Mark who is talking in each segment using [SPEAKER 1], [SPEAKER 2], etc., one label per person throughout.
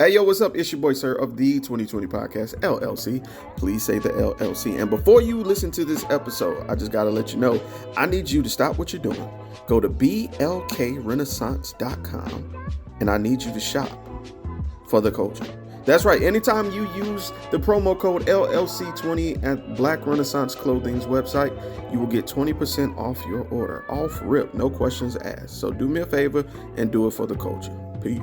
[SPEAKER 1] Hey, yo, what's up? It's your boy, Sirr of the 2020 Podcast, LLC. Please say the LLC. And before you listen to this episode, I just got to let you know, I need you to stop what you're doing. Go to blkrenaissance.com, and I need you to shop for the culture. That's right. Anytime you use the promo code LLC20 at Black Renaissance Clothing's website, you will get 20% off your order. Off rip, no questions asked. So do me a favor and do it for the culture. Peace.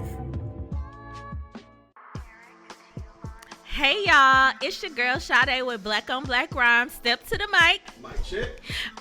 [SPEAKER 2] Hey y'all, it's your girl Sade with Black on Black Rhymes. Step to the mic.
[SPEAKER 1] Mic check.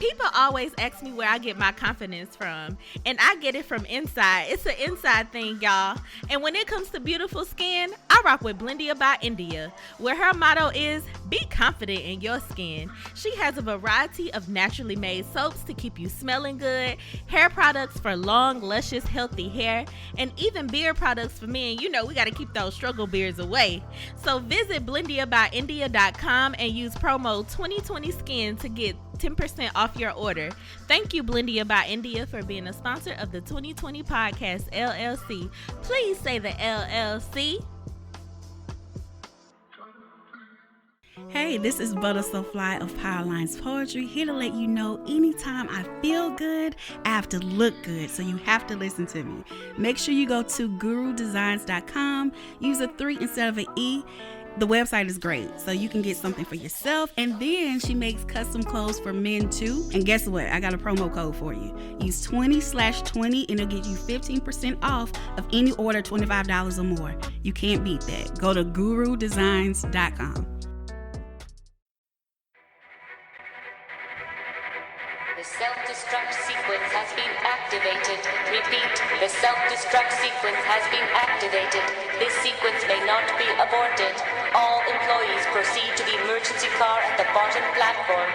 [SPEAKER 2] People always ask me where I get my confidence from, and I get it from inside. It's an inside thing, y'all. And when it comes to beautiful skin, I rock with Blendia by India, where her motto is, be confident in your skin. She has a variety of naturally made soaps to keep you smelling good, hair products for long, luscious, healthy hair, and even beard products for men. You know, we got to keep those struggle beards away. So visit BlendiaByIndia.com and use promo 2020skin to get 10% off your order. Thank you, Blendia by India, for being a sponsor of the 2020 Podcast, LLC. Please say the LLC.
[SPEAKER 3] Hey, this is ButtaSoFli of Powerlines Poetry, here to let you know anytime I feel good, I have to look good, so you have to listen to me. Make sure you go to gurudesigns.com, use a 3 instead of an E. The website is great, so you can get something for yourself, and then she makes custom clothes for men too. And guess what? I got a promo code for you. Use 20/20 and it'll get you 15% off of any order $25 or more. You can't beat that. Go to gurudesigns.com.
[SPEAKER 4] The self-destruct sequence has been activated. Repeat, the self-destruct sequence has been activated. This sequence may not be aborted. All employees proceed to the emergency car at the bottom platform.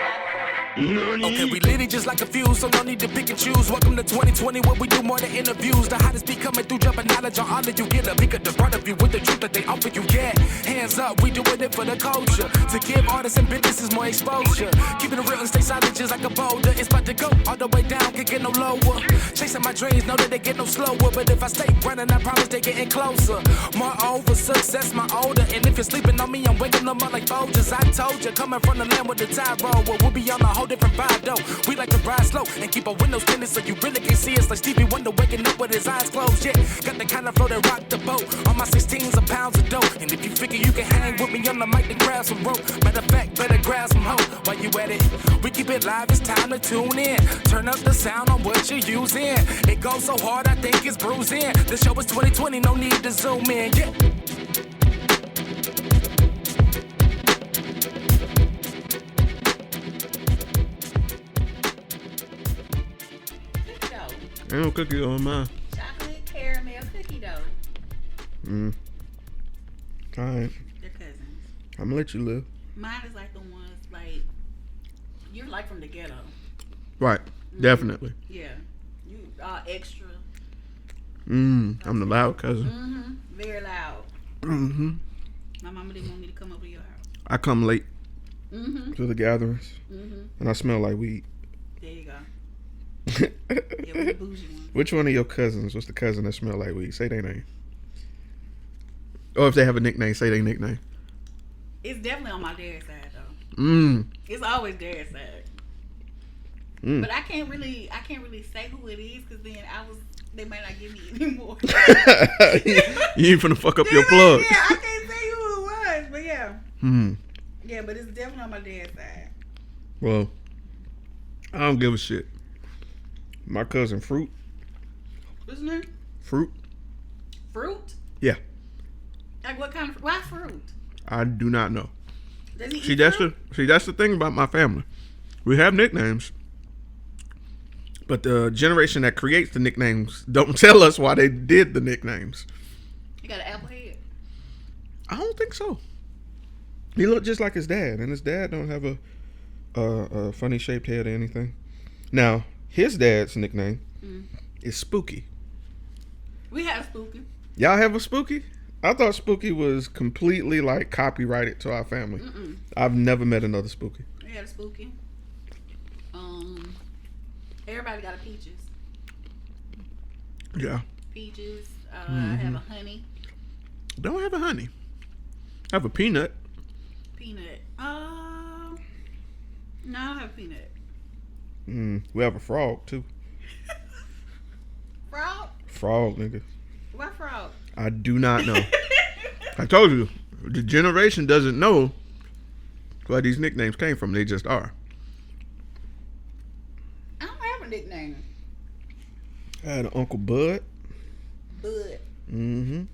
[SPEAKER 5] Okay, we lit it just like a fuse, so no need to pick and choose. Welcome to 2020, where we do more than interviews. The hottest be coming through, jumping knowledge on all of you. Get a peek at the front of you with the truth that they offer you. Yeah, hands up, we doing it for the culture. To give artists and businesses more exposure. Keeping it real and stay silent just like a boulder. It's about to go all the way down, can't get no lower. Chasing my dreams, know that they get no slower. But if I stay running, I promise they getting closer. Moreover, success my older. And if you're sleeping on me, I'm waking them up like Folgers. I told you, coming from the land with the tide roll. Well, we'll be on a whole different vibe though. We like to ride slow and keep our windows tinted so you really can see us like Stevie Wonder waking up with his eyes closed. Yeah, got the kind of flow that rock the boat. On my 16s of pounds of dough. And if you figure you can hang with me on the mic, then grab some rope. Matter of fact, better grab some hope. While you at it, we keep it live, it's time to tune in. Turn up the sound on what you're using. It goes so hard, I think it's bruising. The show is 2020, no need to zoom in. Yeah.
[SPEAKER 1] Ain't no cookie on mine.
[SPEAKER 3] Chocolate caramel cookie dough.
[SPEAKER 1] All right.
[SPEAKER 3] They're cousins.
[SPEAKER 1] I'm gonna let you live.
[SPEAKER 3] Mine is like the ones, like, you're like from the ghetto.
[SPEAKER 1] Right. Definitely.
[SPEAKER 3] Yeah. You are extra.
[SPEAKER 1] I'm the loud cousin.
[SPEAKER 3] Very loud.
[SPEAKER 1] Mm-hmm.
[SPEAKER 3] My mama didn't want me to come over to your house.
[SPEAKER 1] I come late to the gatherings, and I smell like weed.
[SPEAKER 3] There you go. Yeah, we're the bougie ones.
[SPEAKER 1] Which one of your cousins was the cousin that smell like weed? Say their name. Or if they have a nickname, say their nickname.
[SPEAKER 3] It's definitely on my dad's side though. It's always dad's side. But I can't really say who it is because then they might not give me anymore.
[SPEAKER 1] You ain't finna fuck up your plug.
[SPEAKER 3] Yeah, I can't say who it was, but yeah. Yeah, but it's definitely on my dad's side.
[SPEAKER 1] Well, I don't give a shit. My cousin Fruit.
[SPEAKER 3] What's his name?
[SPEAKER 1] Fruit?
[SPEAKER 3] Fruit?
[SPEAKER 1] Yeah.
[SPEAKER 3] Like what kind of, why fruit?
[SPEAKER 1] I do not know.
[SPEAKER 3] Does he
[SPEAKER 1] See,
[SPEAKER 3] eat
[SPEAKER 1] that's
[SPEAKER 3] fruit?
[SPEAKER 1] the thing about my family. We have nicknames, but the generation that creates the nicknames don't tell us why they did the nicknames.
[SPEAKER 3] You got an apple head?
[SPEAKER 1] I don't think so. He looked just like his dad, and his dad don't have a funny shaped head or anything. Now, his dad's nickname is Spooky.
[SPEAKER 3] We have Spooky.
[SPEAKER 1] Y'all have a Spooky? I thought Spooky was completely like copyrighted to our family. I've never met another Spooky.
[SPEAKER 3] We had a Spooky. Everybody got a Peaches.
[SPEAKER 1] Yeah.
[SPEAKER 3] Peaches. I have a Honey.
[SPEAKER 1] Don't have a honey. I have a peanut.
[SPEAKER 3] Peanut. No, I don't have peanut.
[SPEAKER 1] We have a frog too.
[SPEAKER 3] Frog?
[SPEAKER 1] Frog, nigga.
[SPEAKER 3] Why frog?
[SPEAKER 1] I do not know. I told you, the generation doesn't know where these nicknames came from. They just are.
[SPEAKER 3] I don't have a nickname.
[SPEAKER 1] I had an Uncle Bud.
[SPEAKER 3] Bud.
[SPEAKER 1] Mm-hmm.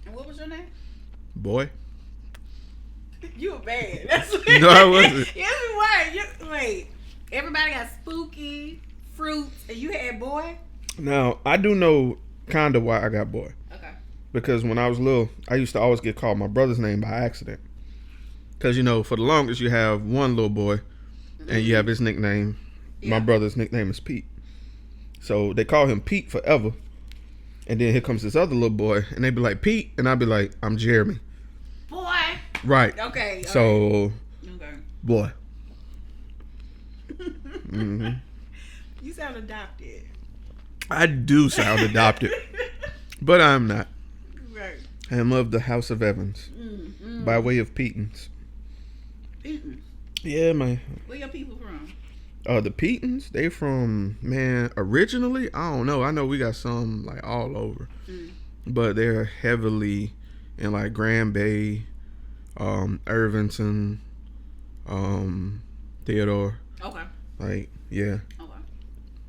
[SPEAKER 3] And what was your name?
[SPEAKER 1] Boy.
[SPEAKER 3] You were bad. That's what
[SPEAKER 1] No, I wasn't.
[SPEAKER 3] Yes, you were. Wait. Everybody got Spooky, Fruits, and you had Boy?
[SPEAKER 1] Now, I do know kind of why I got Boy.
[SPEAKER 3] Okay.
[SPEAKER 1] Because when I was little, I used to always get called my brother's name by accident. Because, you know, for the longest, you have one little boy, and you have his nickname. Yeah. My brother's nickname is Pete. So they call him Pete forever. And then here comes this other little boy, and they be like, Pete, and I'd be like, I'm Jeremy.
[SPEAKER 3] Boy.
[SPEAKER 1] Right.
[SPEAKER 3] Okay.
[SPEAKER 1] So,
[SPEAKER 3] okay.
[SPEAKER 1] Boy. Mm-hmm.
[SPEAKER 3] You sound adopted.
[SPEAKER 1] I do sound adopted, but I'm not.
[SPEAKER 3] Right.
[SPEAKER 1] I am of the House of Evans, by way of Petons.
[SPEAKER 3] Petons?
[SPEAKER 1] Yeah, man.
[SPEAKER 3] Where your people from?
[SPEAKER 1] The Petons, they from, man, originally, I don't know. I know we got some, like, all over. But they're heavily in, like, Grand Bay, Irvington, Theodore.
[SPEAKER 3] Okay.
[SPEAKER 1] Like, yeah.
[SPEAKER 3] Okay.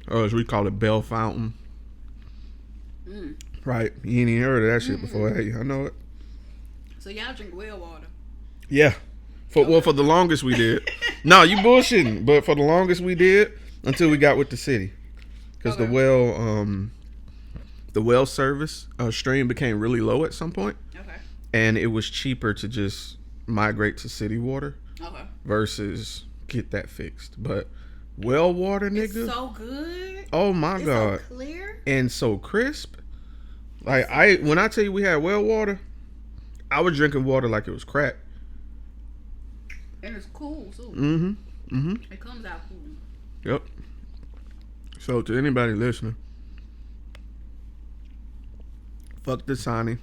[SPEAKER 1] Or as we call it, Bell Fountain. Right. You ain't even heard of that shit before. Hey, I know it.
[SPEAKER 3] So y'all drink well water?
[SPEAKER 1] Yeah. Well, for the longest we did. No, you bullshitting. But for the longest we did until we got with the city. Because the well service stream became really low at some point.
[SPEAKER 3] Okay.
[SPEAKER 1] And it was cheaper to just migrate to city water.
[SPEAKER 3] Okay.
[SPEAKER 1] Versus get that fixed. But well water, nigga.
[SPEAKER 3] It's so good.
[SPEAKER 1] Oh my God.
[SPEAKER 3] It's so clear.
[SPEAKER 1] And so crisp. Like when I tell you we had well water, I was drinking water like it was crack.
[SPEAKER 3] And it's cool too. It comes out cool.
[SPEAKER 1] Yep. So to anybody listening, fuck the Sani.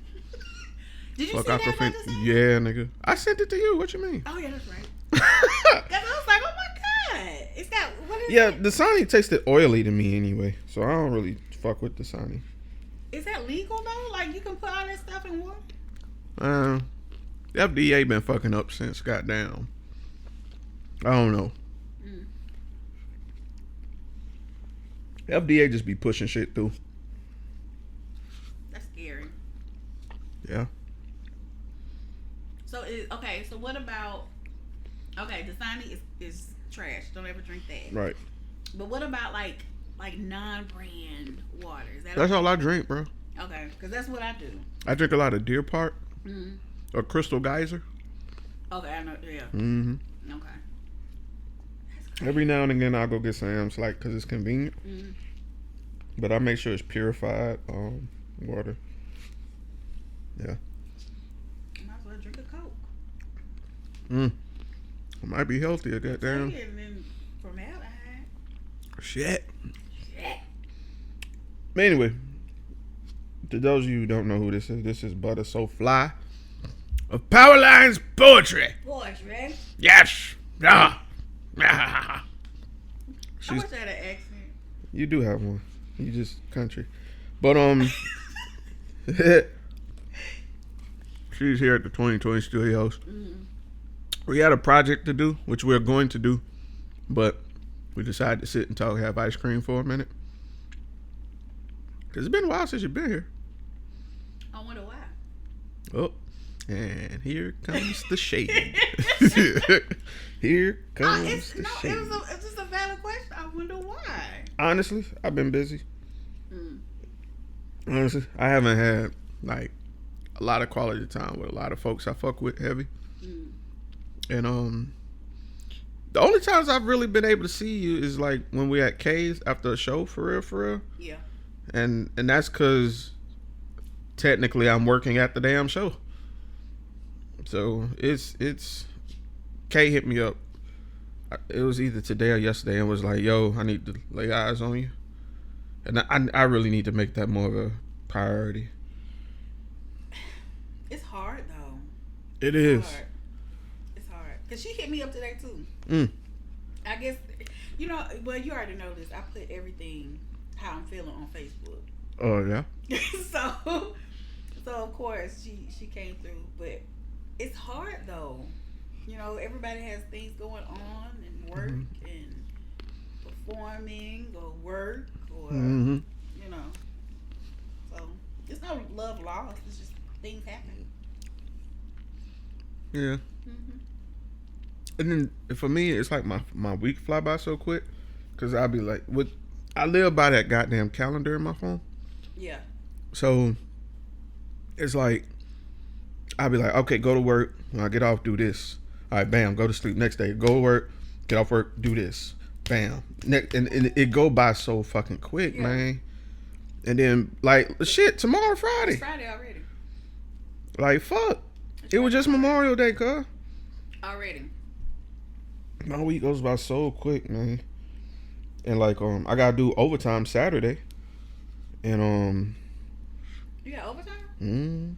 [SPEAKER 3] Did you
[SPEAKER 1] fuck
[SPEAKER 3] see that?
[SPEAKER 1] Yeah, nigga. I sent it to you. What you mean?
[SPEAKER 3] Oh yeah, that's right. Because I was like, oh my God, it's got what is
[SPEAKER 1] yeah,
[SPEAKER 3] it?
[SPEAKER 1] the Sani tasted oily to me anyway, so I don't really fuck with the Sani.
[SPEAKER 3] Is that legal though? Like you can put all that stuff in water?
[SPEAKER 1] The FDA been fucking up since goddamn. I don't know. FDA just be pushing shit through.
[SPEAKER 3] That's scary.
[SPEAKER 1] Yeah.
[SPEAKER 3] So okay. So what about? Okay, the Dasani is trash. Don't ever drink that.
[SPEAKER 1] Right.
[SPEAKER 3] But what about like non-brand water? Is that
[SPEAKER 1] That's
[SPEAKER 3] okay?
[SPEAKER 1] all I drink, bro.
[SPEAKER 3] Okay, because that's what I do.
[SPEAKER 1] I drink a lot of Deer Park or Crystal Geyser.
[SPEAKER 3] Okay, I know. Yeah. Okay.
[SPEAKER 1] Every now and again, I'll go get Sam's, like, because it's convenient. But I make sure it's purified water. Yeah.
[SPEAKER 3] Might as well drink a Coke.
[SPEAKER 1] It might be healthier, goddamn.
[SPEAKER 3] And then formaldehyde.
[SPEAKER 1] Shit. But anyway, to those of you who don't know who this is ButtaSoFli of Powerlines Poetry.
[SPEAKER 3] Poetry.
[SPEAKER 1] Yes. Ah.
[SPEAKER 3] I wish I had an accent.
[SPEAKER 1] You do have one. You just country. But she's here at the 2020 studios. We had a project to do, which we're going to do, but we decided to sit and talk, have ice cream for a minute. Cause it's been a while since you've been here.
[SPEAKER 3] I wonder why.
[SPEAKER 1] Oh, and here comes the shade. Here comes the shade.
[SPEAKER 3] It's just a valid question. I wonder why.
[SPEAKER 1] Honestly, I've been busy. Honestly, I haven't had like a lot of quality time with a lot of folks I fuck with heavy. And the only times I've really been able to see you is like when we at K's after a show, for real.
[SPEAKER 3] Yeah.
[SPEAKER 1] And that's because technically I'm working at the damn show. So it's K hit me up. It was either today or yesterday and was like, yo, I need to lay eyes on you. And I really need to make that more of a priority.
[SPEAKER 3] hard though.
[SPEAKER 1] It is.
[SPEAKER 3] It's hard. Cause she hit me up today too. I guess well, you already know this. I put everything how I'm feeling on Facebook.
[SPEAKER 1] Oh yeah.
[SPEAKER 3] so of course she came through, but it's hard though. Everybody has things going on and work and performing or work or so it's no love lost. It's just things happen.
[SPEAKER 1] Yeah. And then for me, it's like my week fly by so quick because I'll be like, I live by that goddamn calendar in my phone.
[SPEAKER 3] Yeah.
[SPEAKER 1] So it's like I'll be like, okay, go to work. When I get off, do this. All right, bam, go to sleep. Next day, go to work, get off work, do this. Bam. And it go by so fucking quick, man. And then like shit, tomorrow Friday.
[SPEAKER 3] It's Friday already.
[SPEAKER 1] Like fuck. It was just Memorial Day, cuz.
[SPEAKER 3] Already.
[SPEAKER 1] My week goes by so quick, man. And like I gotta do overtime Saturday. And
[SPEAKER 3] you got overtime?
[SPEAKER 1] And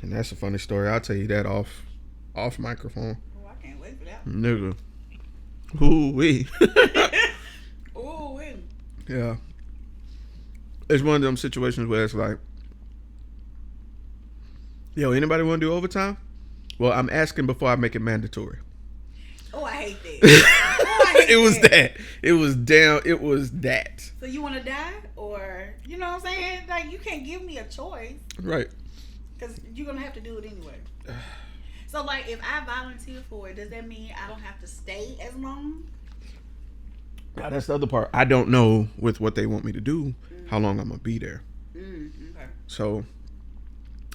[SPEAKER 1] that's a funny story. I'll tell you that off microphone.
[SPEAKER 3] Oh, I can't wait for that.
[SPEAKER 1] Nigga. Ooh wee.
[SPEAKER 3] Ooh wee.
[SPEAKER 1] Yeah. It's one of them situations where it's like, yo, anybody want to do overtime? Well, I'm asking before I make it mandatory.
[SPEAKER 3] Oh, I hate that.
[SPEAKER 1] It was that. It was that.
[SPEAKER 3] So you want to die? Or, you know what I'm saying? Like, you can't give me a choice.
[SPEAKER 1] Right.
[SPEAKER 3] Because you're going to have to do it anyway. So, like, if I volunteer for it, does that mean I don't have to stay as long?
[SPEAKER 1] Now, that's the other part. I don't know with what they want me to do, how long I'm going to be there.
[SPEAKER 3] Okay.
[SPEAKER 1] So,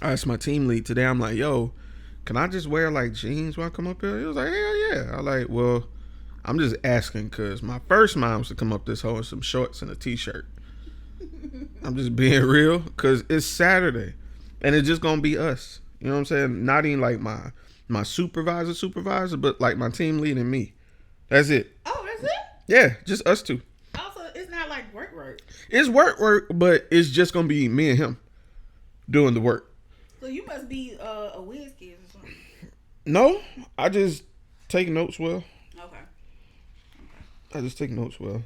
[SPEAKER 1] I asked my team lead today. I'm like, yo, can I just wear, like, jeans when I come up here? He was like, hell yeah. I'm like, well, I'm just asking because my first mind was to come up this hole in some shorts and a T-shirt. I'm just being real because it's Saturday. And it's just going to be us. You know what I'm saying? Not even, like, my supervisor, but, like, my team lead and me. That's it.
[SPEAKER 3] Oh, that's it?
[SPEAKER 1] Yeah, just us two.
[SPEAKER 3] Also, it's not like work.
[SPEAKER 1] It's work, but it's just going to be me and him doing the work.
[SPEAKER 3] So you must be a whiz kid or something.
[SPEAKER 1] No, I just take notes well.
[SPEAKER 3] Okay.
[SPEAKER 1] I just take notes well.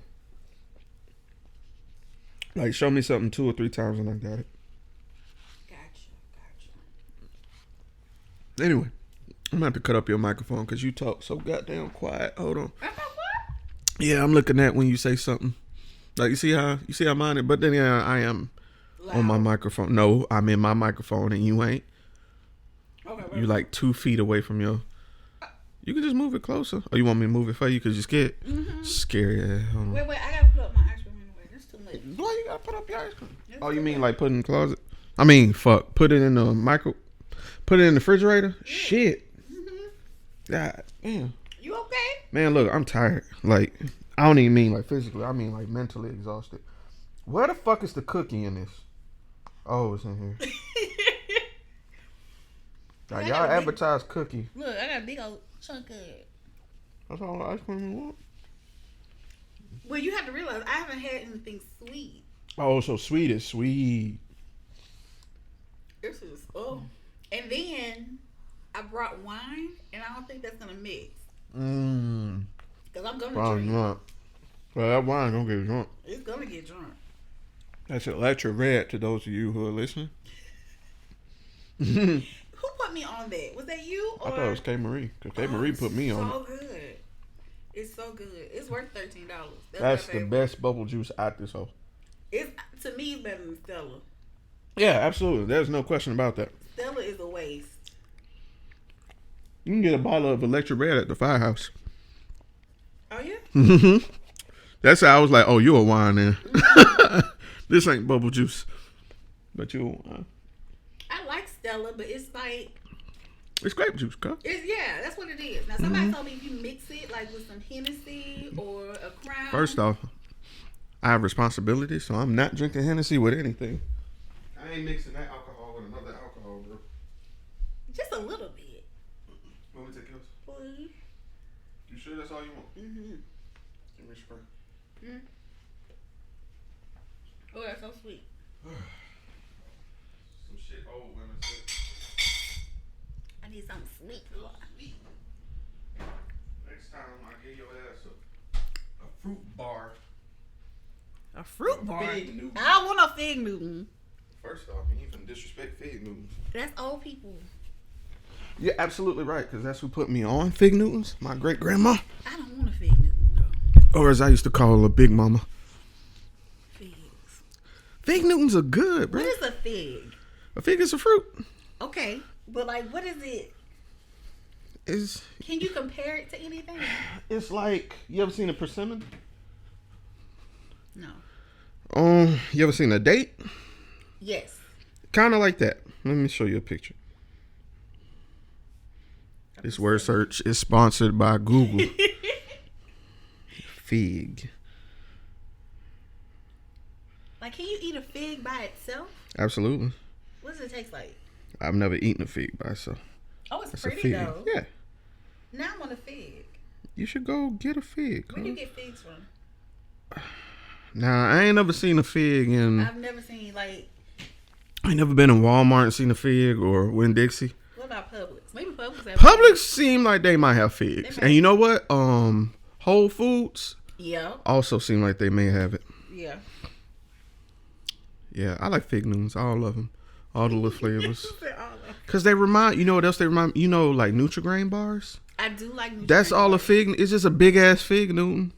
[SPEAKER 1] Like, show me something 2 or 3 times and I got it.
[SPEAKER 3] Gotcha.
[SPEAKER 1] Anyway, I'm going to have to cut up your microphone because you talk so goddamn quiet. Hold on. Yeah, I'm looking at when you say something. Like, you see how mine is? But then I am loud on my microphone. No, I'm in my microphone and you ain't. Okay, you like 2 feet away from your... You can just move it closer. Or you want me to move it for you because you're scared? Scary ass.
[SPEAKER 3] Wait, I got to put up my ice cream anyway. That's too much.
[SPEAKER 1] Why you got to put up your ice cream? You mean like put it in the closet? I mean, fuck. Put it in the Put it in the refrigerator? Yeah. Shit. God damn.
[SPEAKER 3] You okay?
[SPEAKER 1] Man, look, I'm tired. Like, I don't even mean like physically. I mean like mentally exhausted. Where the fuck is the cookie in this? Oh, it's in here. Now, y'all advertise cookie.
[SPEAKER 3] Look, I got a big old chunk of it.
[SPEAKER 1] That's all the ice cream you want?
[SPEAKER 3] Well, you have to realize I haven't had anything sweet.
[SPEAKER 1] Oh, so sweet is sweet.
[SPEAKER 3] This is, and then I brought wine, and I don't think that's going to mix. Because I'm going to drink.
[SPEAKER 1] Not. Well, that wine don't get drunk.
[SPEAKER 3] It's going to get drunk.
[SPEAKER 1] That's electric red to those of you who are listening.
[SPEAKER 3] Who put me on that? Was that you? Or?
[SPEAKER 1] I thought it was K. Marie. Because K. Marie put me on it.
[SPEAKER 3] So good. It's so good. It's worth $13.
[SPEAKER 1] That's the best bubble juice out this hole.
[SPEAKER 3] To me, it's better than Stella.
[SPEAKER 1] Yeah, absolutely. There's no question about that.
[SPEAKER 3] Stella is a waste.
[SPEAKER 1] You can get a bottle of electric red at the firehouse.
[SPEAKER 3] Oh, yeah?
[SPEAKER 1] That's how I was like, oh, you a wine then. This ain't bubble juice. But you a wine.
[SPEAKER 3] I like Stella, but it's like...
[SPEAKER 1] It's grape juice, huh?
[SPEAKER 3] Yeah, that's what it is. Now, somebody told me if you mix it like with some Hennessy or a Crown...
[SPEAKER 1] First off, I have responsibility, so I'm not drinking Hennessy with anything. I ain't mixing that alcohol with another alcohol, bro.
[SPEAKER 3] Just a little bit.
[SPEAKER 1] Want me to take yours?
[SPEAKER 3] Please.
[SPEAKER 1] You sure that's all you want? Give me a spray.
[SPEAKER 3] Oh, that's so sweet.
[SPEAKER 1] Some shit old women said.
[SPEAKER 3] need something sweet.
[SPEAKER 1] Next time I give your ass a fruit bar.
[SPEAKER 3] A fruit bar?
[SPEAKER 1] Fig Newton.
[SPEAKER 3] I don't want no Fig Newton.
[SPEAKER 1] First off, you ain't finna disrespect Fig Newtons.
[SPEAKER 3] That's old people.
[SPEAKER 1] You're absolutely right, because that's who put me on Fig Newtons. My great grandma.
[SPEAKER 3] I don't want a Fig Newton though.
[SPEAKER 1] Or as I used to call her, Big Mama.
[SPEAKER 3] Figs.
[SPEAKER 1] Fig Newtons are good, bro.
[SPEAKER 3] What is a fig?
[SPEAKER 1] A fig is a fruit.
[SPEAKER 3] Okay, but like, what is it? Can you compare it to anything?
[SPEAKER 1] It's like, you ever seen a persimmon?
[SPEAKER 3] No.
[SPEAKER 1] You ever seen a date?
[SPEAKER 3] Yes.
[SPEAKER 1] Kind of like that. Let me show you a picture. This word search is sponsored by Google. Fig.
[SPEAKER 3] Like, can you eat a fig by itself?
[SPEAKER 1] Absolutely.
[SPEAKER 3] What does it taste like?
[SPEAKER 1] I've never eaten a fig by itself.
[SPEAKER 3] Oh, it's
[SPEAKER 1] That's
[SPEAKER 3] pretty
[SPEAKER 1] a fig.
[SPEAKER 3] though.
[SPEAKER 1] Yeah.
[SPEAKER 3] Now I want a fig.
[SPEAKER 1] You should go get a fig.
[SPEAKER 3] Where do you get figs from?
[SPEAKER 1] Nah, I ain't never seen a fig in...
[SPEAKER 3] I've never seen, like...
[SPEAKER 1] I ain't never been in Walmart and seen a fig or Winn-Dixie.
[SPEAKER 3] What about Publix? Maybe Publix have
[SPEAKER 1] Publix seem like they might have figs.
[SPEAKER 3] might.
[SPEAKER 1] And you know what? Whole Foods
[SPEAKER 3] Yeah.
[SPEAKER 1] also seem like they may have it.
[SPEAKER 3] Yeah.
[SPEAKER 1] Yeah, I like Fig Newtons. All of them. All the little flavors. Because they remind... You know what else they remind... You know, like Nutri-Grain bars?
[SPEAKER 3] I do like Nutri-Grain
[SPEAKER 1] That's all a
[SPEAKER 3] bars.
[SPEAKER 1] fig... It's just a big-ass Fig Newton.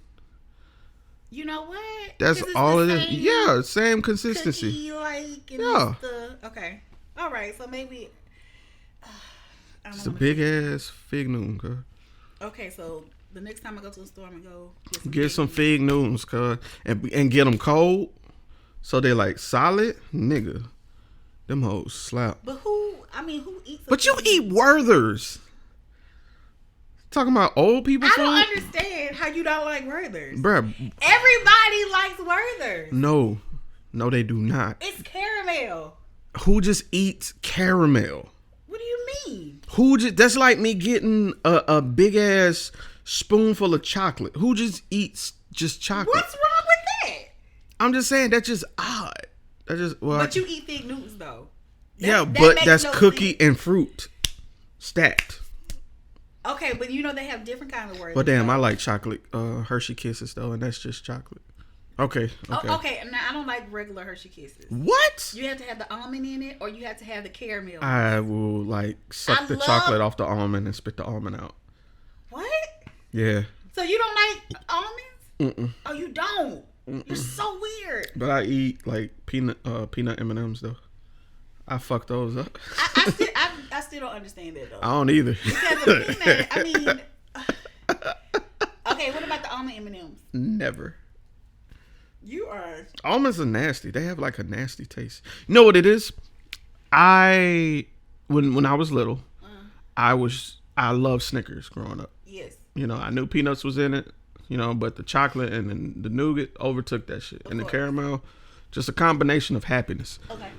[SPEAKER 3] You know what?
[SPEAKER 1] That's
[SPEAKER 3] 'Cause it's
[SPEAKER 1] all
[SPEAKER 3] the
[SPEAKER 1] it is.
[SPEAKER 3] same
[SPEAKER 1] Yeah, same consistency.
[SPEAKER 3] cookie, like, and
[SPEAKER 1] Yeah.
[SPEAKER 3] Okay. All right. So maybe. I
[SPEAKER 1] It's
[SPEAKER 3] don't
[SPEAKER 1] a
[SPEAKER 3] know.
[SPEAKER 1] big-ass Fig Newton, girl.
[SPEAKER 3] Okay, so the next time I go to the store, I'm gonna go
[SPEAKER 1] Get some Fig Newtons, cuz. And get them cold. So they're like solid. Nigga. Them hoes slap.
[SPEAKER 3] But who? I mean, who eats?
[SPEAKER 1] But you eat Werther's. Talking about old people
[SPEAKER 3] I
[SPEAKER 1] food?
[SPEAKER 3] don't understand how you don't like Werther's.
[SPEAKER 1] Bruh.
[SPEAKER 3] Everybody likes Werther's.
[SPEAKER 1] No. No, they do not.
[SPEAKER 3] It's caramel.
[SPEAKER 1] Who just eats caramel?
[SPEAKER 3] What do you mean?
[SPEAKER 1] Who just... That's like me getting a big-ass spoonful of chocolate. Who just eats just chocolate?
[SPEAKER 3] What's wrong with that?
[SPEAKER 1] I'm just saying, that's just odd. That's just... Well,
[SPEAKER 3] But you eat Fig Newtons though.
[SPEAKER 1] yeah,
[SPEAKER 3] that
[SPEAKER 1] but
[SPEAKER 3] makes
[SPEAKER 1] that's
[SPEAKER 3] no
[SPEAKER 1] cookie
[SPEAKER 3] sense.
[SPEAKER 1] and fruit stacked.
[SPEAKER 3] Okay, but you know they have different kinds of Werther's.
[SPEAKER 1] But damn,
[SPEAKER 3] though.
[SPEAKER 1] I like chocolate Hershey Kisses though, and that's just chocolate. Okay.
[SPEAKER 3] Oh, okay. Now I don't like regular Hershey Kisses.
[SPEAKER 1] What?
[SPEAKER 3] You have to have the almond in it, or you have to have the caramel.
[SPEAKER 1] I will like suck the chocolate off the almond and spit the almond out.
[SPEAKER 3] What?
[SPEAKER 1] Yeah.
[SPEAKER 3] So you don't like almonds?
[SPEAKER 1] Mm-mm.
[SPEAKER 3] Oh, you don't. You're so weird.
[SPEAKER 1] But I eat like peanut M&Ms though. I fuck those up.
[SPEAKER 3] I still don't understand that though.
[SPEAKER 1] I don't either.
[SPEAKER 3] Because the peanut, I mean. Okay, what about the almond M&Ms?
[SPEAKER 1] Never.
[SPEAKER 3] You are.
[SPEAKER 1] Almonds are nasty. They have like a nasty taste. You know what it is? When I was little, I loved Snickers growing up.
[SPEAKER 3] Yes.
[SPEAKER 1] You know, I knew peanuts was in it, you know, but the chocolate and then the nougat overtook that shit. And the caramel, just a combination of happiness.
[SPEAKER 3] Okay.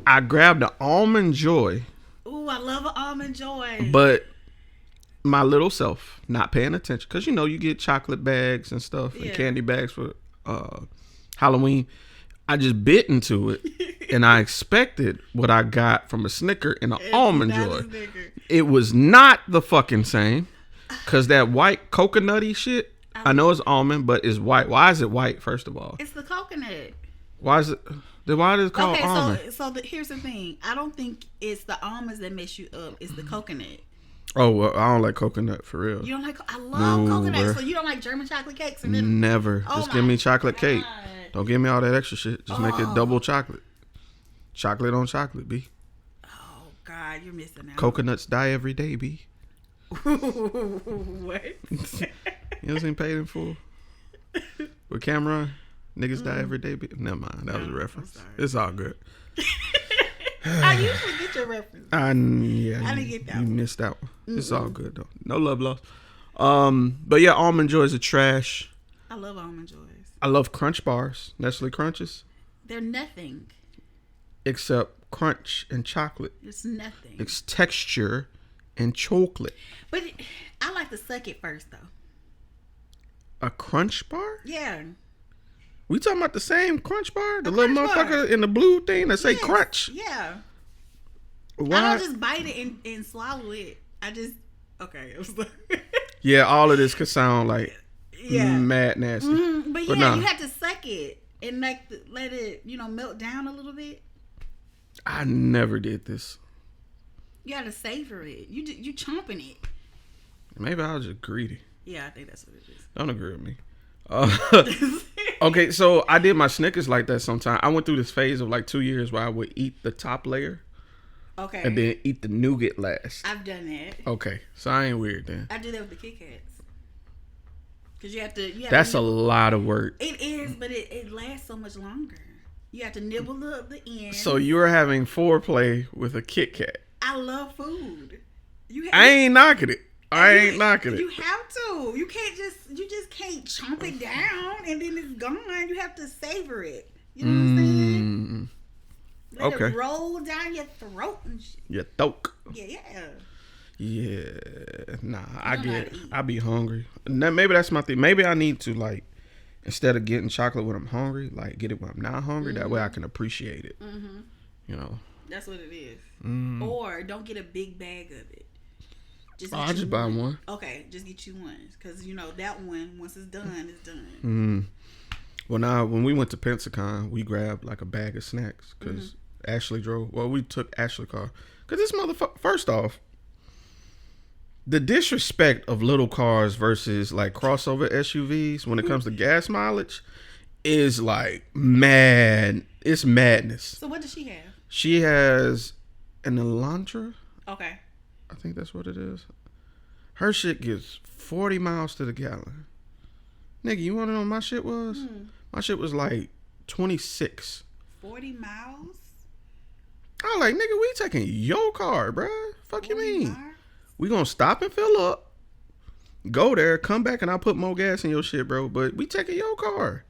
[SPEAKER 1] I grabbed the Almond Joy.
[SPEAKER 3] Ooh, I love an almond joy.
[SPEAKER 1] But my little self, not paying attention, because, you know, you get chocolate bags and stuff and candy bags for Halloween. I just bit into it, and I expected what I got from a Snicker and an Almond Joy. It was not the fucking same, because that white coconutty shit, I know it's almond, but it's white. Why is it white, first of all?
[SPEAKER 3] It's the coconut.
[SPEAKER 1] Why is it called almond?
[SPEAKER 3] So here's the thing. I don't think it's the almonds that mess you up. It's the coconut.
[SPEAKER 1] Oh, well, I don't like coconut for real.
[SPEAKER 3] You don't like? I love coconut.
[SPEAKER 1] bruh.
[SPEAKER 3] So you don't like German chocolate cakes or nothing?
[SPEAKER 1] Never.
[SPEAKER 3] Oh
[SPEAKER 1] Just
[SPEAKER 3] my
[SPEAKER 1] give me chocolate cake.
[SPEAKER 3] God.
[SPEAKER 1] Don't give me all that extra shit. Just make it double chocolate. Chocolate on chocolate, B.
[SPEAKER 3] Oh God, you're missing out.
[SPEAKER 1] Coconuts die every day, B.
[SPEAKER 3] What?
[SPEAKER 1] You know, ain't paid in full. With Cameron, niggas die every day, B. Never mind. That was a reference. It's all good.
[SPEAKER 3] I usually get your reference.
[SPEAKER 1] I
[SPEAKER 3] didn't get that
[SPEAKER 1] You
[SPEAKER 3] one.
[SPEAKER 1] missed out. It's all good though. No love lost. But yeah, Almond Joys are trash.
[SPEAKER 3] I love almond joys.
[SPEAKER 1] I love Crunch bars, Nestle Crunches,
[SPEAKER 3] They're nothing.
[SPEAKER 1] except crunch and chocolate.
[SPEAKER 3] It's nothing.
[SPEAKER 1] It's texture and chocolate.
[SPEAKER 3] But I like to suck it first though.
[SPEAKER 1] A Crunch bar?
[SPEAKER 3] Yeah.
[SPEAKER 1] We talking about the same Crunch bar? The
[SPEAKER 3] A
[SPEAKER 1] little
[SPEAKER 3] Crunch
[SPEAKER 1] motherfucker
[SPEAKER 3] bar.
[SPEAKER 1] in the blue thing that say
[SPEAKER 3] Yes.
[SPEAKER 1] Crunch?
[SPEAKER 3] Yeah.
[SPEAKER 1] Why?
[SPEAKER 3] I don't just bite it and swallow it. I just okay.
[SPEAKER 1] Yeah, all of this could sound like
[SPEAKER 3] Yeah.
[SPEAKER 1] mad nasty.
[SPEAKER 3] But
[SPEAKER 1] But
[SPEAKER 3] yeah,
[SPEAKER 1] nah.
[SPEAKER 3] you have to suck it and like let it, melt down a little bit.
[SPEAKER 1] I never did this.
[SPEAKER 3] You gotta savor it. You chomping it.
[SPEAKER 1] Maybe I was just greedy.
[SPEAKER 3] Yeah, I think that's what it is.
[SPEAKER 1] Don't agree with me. Okay, so I did my Snickers like that sometime. I went through this phase of like 2 years where I would eat the top layer
[SPEAKER 3] Okay.
[SPEAKER 1] and then eat the nougat last.
[SPEAKER 3] I've done that.
[SPEAKER 1] Okay, so I ain't weird then.
[SPEAKER 3] I do that with the Kit Kats. Cause you have to.
[SPEAKER 1] That's a lot of work.
[SPEAKER 3] It is, but it lasts so much longer. You have to nibble up the end.
[SPEAKER 1] So you're having foreplay with a Kit Kat.
[SPEAKER 3] I love food.
[SPEAKER 1] I ain't knocking it. I ain't knocking it.
[SPEAKER 3] You have to. You just can't chomp it down and then it's gone. You have to savor it. You know what I'm saying? Let
[SPEAKER 1] Okay.
[SPEAKER 3] it roll down your throat and shit.
[SPEAKER 1] Your throat.
[SPEAKER 3] Yeah.
[SPEAKER 1] Yeah. Nah, I
[SPEAKER 3] don't know
[SPEAKER 1] get
[SPEAKER 3] how
[SPEAKER 1] it.
[SPEAKER 3] to eat.
[SPEAKER 1] I be hungry. Maybe that's my thing. Maybe I need to like, instead of getting chocolate when I'm hungry, like get it when I'm not hungry. That way I can appreciate it.
[SPEAKER 3] Mm-hmm.
[SPEAKER 1] You know.
[SPEAKER 3] That's what it is.
[SPEAKER 1] Mm.
[SPEAKER 3] Or don't get a big bag of it.
[SPEAKER 1] I'll just buy one.
[SPEAKER 3] Okay, just get you one. Because, that one, once it's done, it's done.
[SPEAKER 1] Well, now, when we went to Pensacon, we grabbed like a bag of snacks because Ashley drove. Well, we took Ashley's car. Because this motherfucker, first off, the disrespect of little cars versus like crossover SUVs when it comes to gas mileage is like mad. It's madness.
[SPEAKER 3] So what does she have?
[SPEAKER 1] She has an Elantra.
[SPEAKER 3] Okay.
[SPEAKER 1] I think that's what it is. Her shit gets 40 miles to the gallon. Nigga, you want to know what my shit was? My shit was like 26.
[SPEAKER 3] 40 miles?
[SPEAKER 1] I was like, nigga, we taking your car, bruh. Fuck you
[SPEAKER 3] 40
[SPEAKER 1] mean?
[SPEAKER 3] miles?
[SPEAKER 1] We gonna stop and fill up, go there, come back, and I'll put more gas in your shit, bro. But we taking your car.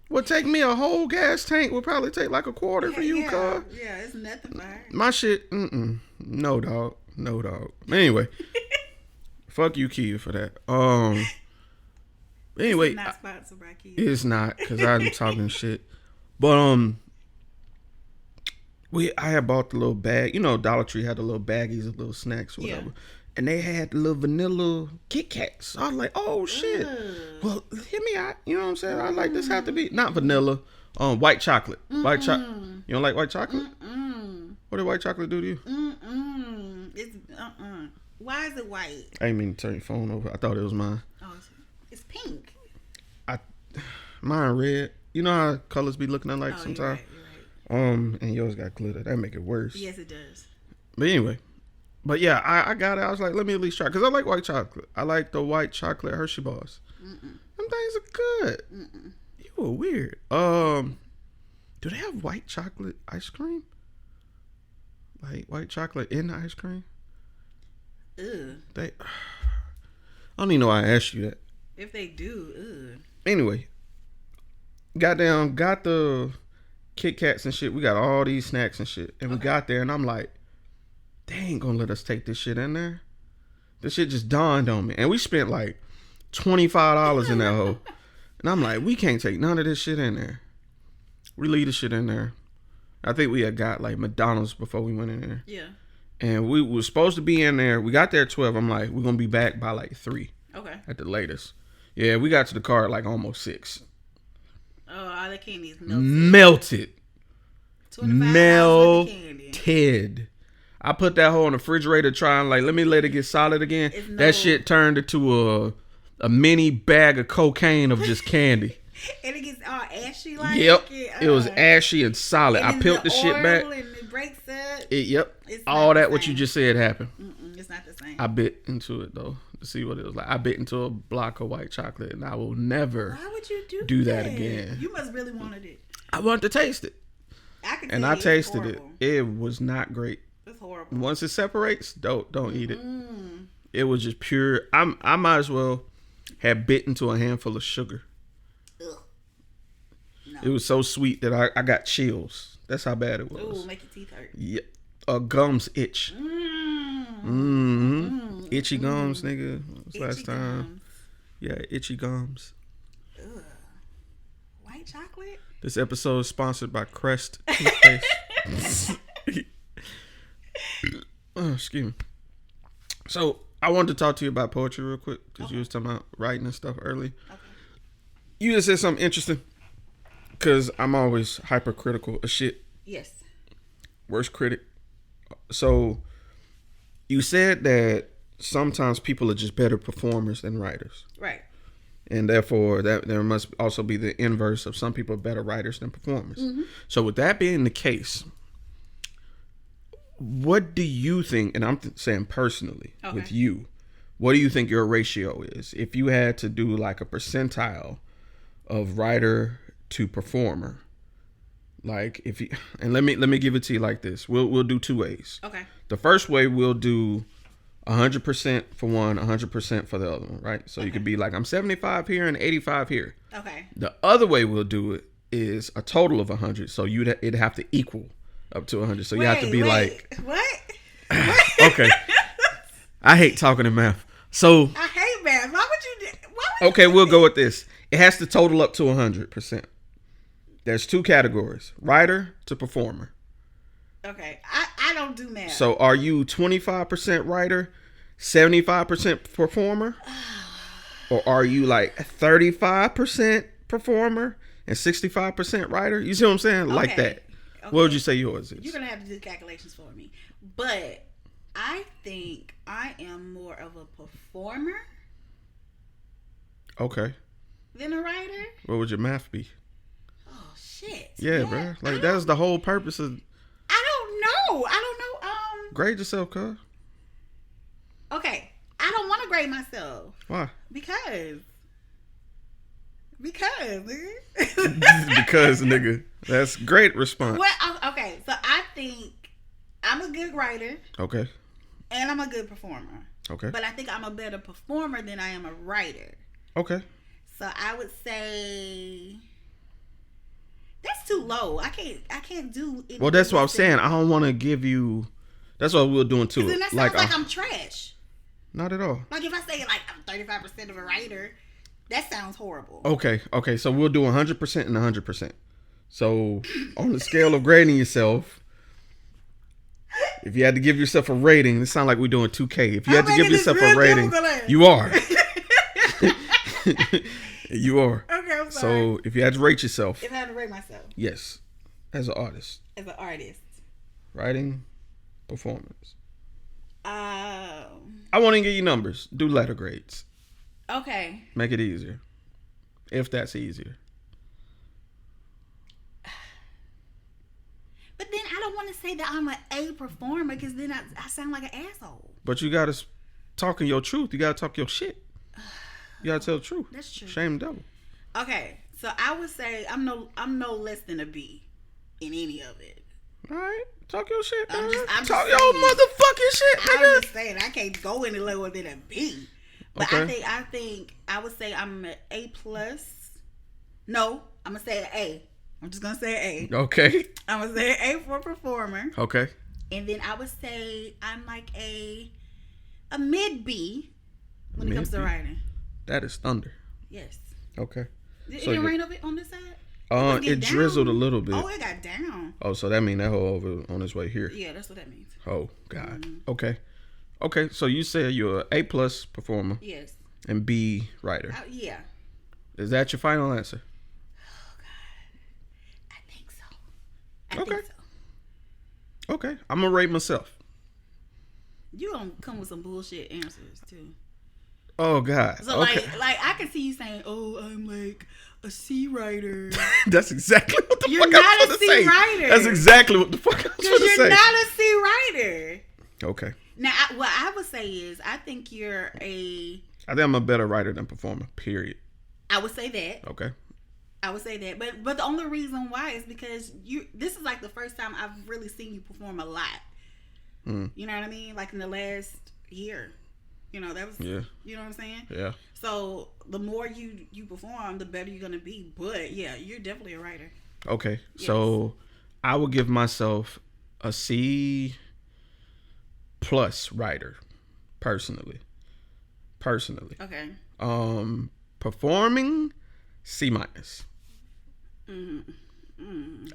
[SPEAKER 1] What take me a whole gas tank would probably take like a quarter for you, car.
[SPEAKER 3] Yeah, it's nothing for her.
[SPEAKER 1] My shit, no, dog. Anyway, fuck you, Kia, for that. Anyway,
[SPEAKER 3] It's not sponsored by Kia.
[SPEAKER 1] it's not because I'm talking shit. But I had bought the little bag. Dollar Tree had the little baggies of little snacks, whatever.
[SPEAKER 3] Yeah.
[SPEAKER 1] And they had the little vanilla Kit Kats. So I was like, oh shit. Well, hit me out. You know what I'm saying? I was like, this have to be not vanilla. White chocolate. White chocolate. You don't like white chocolate? What did white chocolate do to you?
[SPEAKER 3] It's Why is it white?
[SPEAKER 1] I didn't mean to turn your phone over. I thought it was mine.
[SPEAKER 3] Oh, it's pink.
[SPEAKER 1] Mine red. You know how colors be looking alike sometimes?
[SPEAKER 3] You're right.
[SPEAKER 1] And yours got glitter. That make it worse.
[SPEAKER 3] Yes, it does.
[SPEAKER 1] But anyway. But yeah, I got it. I was like, let me at least try. Because I like white chocolate. I like the white chocolate Hershey bars. Them things are good. You were weird. Do they have white chocolate ice cream? Like white chocolate in the ice cream?
[SPEAKER 3] Ugh.
[SPEAKER 1] I don't even know why I asked you that.
[SPEAKER 3] If they do,
[SPEAKER 1] Anyway. Got the Kit Kats and shit. We got all these snacks and shit. And we got there and I'm like, they ain't gonna let us take this shit in there. This shit just dawned on me. And we spent like $25 in that hole. And I'm like, we can't take none of this shit in there. We leave the shit in there. I think we had got like McDonald's before we went in there.
[SPEAKER 3] Yeah.
[SPEAKER 1] And we were supposed to be in there. We got there at 12. I'm like, we're gonna be back by like 3.
[SPEAKER 3] Okay.
[SPEAKER 1] At the latest. Yeah, we got to the car at like almost 6.
[SPEAKER 3] Oh, all the candy is
[SPEAKER 1] Melted.
[SPEAKER 3] $25
[SPEAKER 1] Melted. I put that hole in the refrigerator trying like, let me let it get solid again. That shit turned into a mini bag of cocaine of just candy.
[SPEAKER 3] And it gets all ashy like.
[SPEAKER 1] Yep. It was ashy and solid. I peeled the shit back.
[SPEAKER 3] And it breaks up.
[SPEAKER 1] Yep.
[SPEAKER 3] It's
[SPEAKER 1] All
[SPEAKER 3] not
[SPEAKER 1] that
[SPEAKER 3] the
[SPEAKER 1] what you
[SPEAKER 3] same.
[SPEAKER 1] just said happened.
[SPEAKER 3] It's not the same.
[SPEAKER 1] I bit into it though to see what it was like. I bit into a block of white chocolate and I will never
[SPEAKER 3] Why would you
[SPEAKER 1] do that again.
[SPEAKER 3] You must really wanted it.
[SPEAKER 1] I wanted to taste it.
[SPEAKER 3] And
[SPEAKER 1] I tasted it. It was not great.
[SPEAKER 3] It's horrible.
[SPEAKER 1] Once it separates, don't eat it. It was just pure. I might as well have bit into a handful of sugar.
[SPEAKER 3] Ugh. No.
[SPEAKER 1] It was so sweet that I got chills. That's how bad it was.
[SPEAKER 3] Ooh, make your teeth hurt.
[SPEAKER 1] Yeah. Gums itch. Itchy gums, nigga. It was last time.
[SPEAKER 3] Gums.
[SPEAKER 1] Yeah, itchy gums.
[SPEAKER 3] Ugh. White chocolate?
[SPEAKER 1] This episode is sponsored by Crest toothpaste. excuse me. So I wanted to talk to you about poetry real quick because you was talking about writing and stuff early. Okay. You just said something interesting because I'm always hypercritical of shit.
[SPEAKER 3] Yes.
[SPEAKER 1] Worst critic. So you said that sometimes people are just better performers than writers.
[SPEAKER 3] Right.
[SPEAKER 1] And therefore, that there must also be the inverse of some people are better writers than performers. Mm-hmm. So with that being the case, what do you think, and I'm saying personally with you, what do you think your ratio is? If you had to do like a percentile of writer to performer, like if you, and let me give it to you like this. We'll do two ways. Okay. The first way we'll do 100% for one, 100% for the other one, right? So you could be like, I'm 75 here and 85 here. Okay. The other way we'll do it is a total of 100. So it'd have to equal up to 100. So you have to be like,
[SPEAKER 3] what?
[SPEAKER 1] Okay. I hate talking in math. So
[SPEAKER 3] I hate math. Why would you?
[SPEAKER 1] Okay, we'll go with this. It has to total up to 100%. There's two categories: writer to performer.
[SPEAKER 3] Okay, I don't do math.
[SPEAKER 1] So are you 25% writer, 75% performer? Or are you like 35% performer and 65% writer? You see what I'm saying? Okay. Like that. Okay. What would you say yours is?
[SPEAKER 3] You're going to have to do calculations for me. But I think I am more of a performer.
[SPEAKER 1] Okay.
[SPEAKER 3] Than a writer.
[SPEAKER 1] What would your math be?
[SPEAKER 3] Oh, shit.
[SPEAKER 1] Yeah, bro. Like, that's the whole purpose of...
[SPEAKER 3] I don't know.
[SPEAKER 1] Grade yourself, cuz.
[SPEAKER 3] Okay. I don't want to grade myself.
[SPEAKER 1] Why?
[SPEAKER 3] Because, nigga.
[SPEAKER 1] Because, nigga. That's great response.
[SPEAKER 3] Well, okay. So I think I'm a good writer.
[SPEAKER 1] Okay.
[SPEAKER 3] And I'm a good performer.
[SPEAKER 1] Okay.
[SPEAKER 3] But I think I'm a better performer than I am a writer.
[SPEAKER 1] Okay.
[SPEAKER 3] So I would say... That's too low. I can't do it.
[SPEAKER 1] Well, that's what I'm saying. I don't want to give you... That's what we're doing too.
[SPEAKER 3] Then that sounds like I'm trash.
[SPEAKER 1] Not at all.
[SPEAKER 3] Like if I say like I'm 35% of a writer, that sounds horrible.
[SPEAKER 1] Okay. So we'll do 100% and 100%. So on the scale of grading yourself, if you had to give yourself a rating, it sounds like we're doing 2K. If you had to give yourself a rating, you are. You are.
[SPEAKER 3] Okay, I'm sorry.
[SPEAKER 1] So if you had to rate yourself.
[SPEAKER 3] If I had to rate myself.
[SPEAKER 1] Yes. As an artist. Writing, performance. I want to give you numbers. Do letter grades.
[SPEAKER 3] Okay.
[SPEAKER 1] Make it easier. If that's easier.
[SPEAKER 3] But then I don't want to say that I'm an A performer because then I sound like an asshole.
[SPEAKER 1] But you got to talk in your truth. You got to talk your shit. You gotta tell the truth.
[SPEAKER 3] That's true.
[SPEAKER 1] Shame the devil.
[SPEAKER 3] Okay, so I would say I'm no less than a B in any of it.
[SPEAKER 1] All right, talk your shit, man.
[SPEAKER 3] I'm
[SPEAKER 1] talk your motherfucking shit, nigga.
[SPEAKER 3] I'm just saying I can't go any lower than a B. But okay. I think I would say I'm an A plus. No, I'm gonna say an A. I'm just gonna say an A.
[SPEAKER 1] Okay.
[SPEAKER 3] I'm gonna say an A for performer.
[SPEAKER 1] Okay.
[SPEAKER 3] And then I would say I'm like a mid B when it comes to writing.
[SPEAKER 1] That is thunder.
[SPEAKER 3] Yes.
[SPEAKER 1] Okay.
[SPEAKER 3] Did it rain over on this side?
[SPEAKER 1] It drizzled a little bit.
[SPEAKER 3] Oh, it got down.
[SPEAKER 1] Oh, so that means that whole over on its way here.
[SPEAKER 3] Yeah, that's what that means.
[SPEAKER 1] Oh, God. Mm-hmm. Okay. So you said you're an A plus performer.
[SPEAKER 3] Yes.
[SPEAKER 1] And B writer.
[SPEAKER 3] Yeah.
[SPEAKER 1] Is that your final answer?
[SPEAKER 3] Oh, God. I think so. I think so.
[SPEAKER 1] Okay. I'm going to rate myself.
[SPEAKER 3] You going to come with some bullshit answers, too.
[SPEAKER 1] Oh, God.
[SPEAKER 3] So, like I can see you saying, oh, I'm like a C writer.
[SPEAKER 1] That's exactly what the
[SPEAKER 3] fuck
[SPEAKER 1] I was going to say.
[SPEAKER 3] You're not a C writer.
[SPEAKER 1] That's exactly what the fuck I was going to say.
[SPEAKER 3] Because you're not a C writer.
[SPEAKER 1] Okay.
[SPEAKER 3] Now, what I would say is, I think you're I
[SPEAKER 1] think I'm a better writer than performer, period.
[SPEAKER 3] I would say that.
[SPEAKER 1] Okay.
[SPEAKER 3] I would say that. But the only reason why is because this is like the first time I've really seen you perform a lot. You know what I mean? Like in the last year. You know, that was, you know what I'm saying?
[SPEAKER 1] Yeah.
[SPEAKER 3] So, the more you perform, the better you're going to be. But, yeah, you're definitely a writer.
[SPEAKER 1] Okay. Yes. So, I would give myself a C plus writer, personally. Okay. Performing, C minus.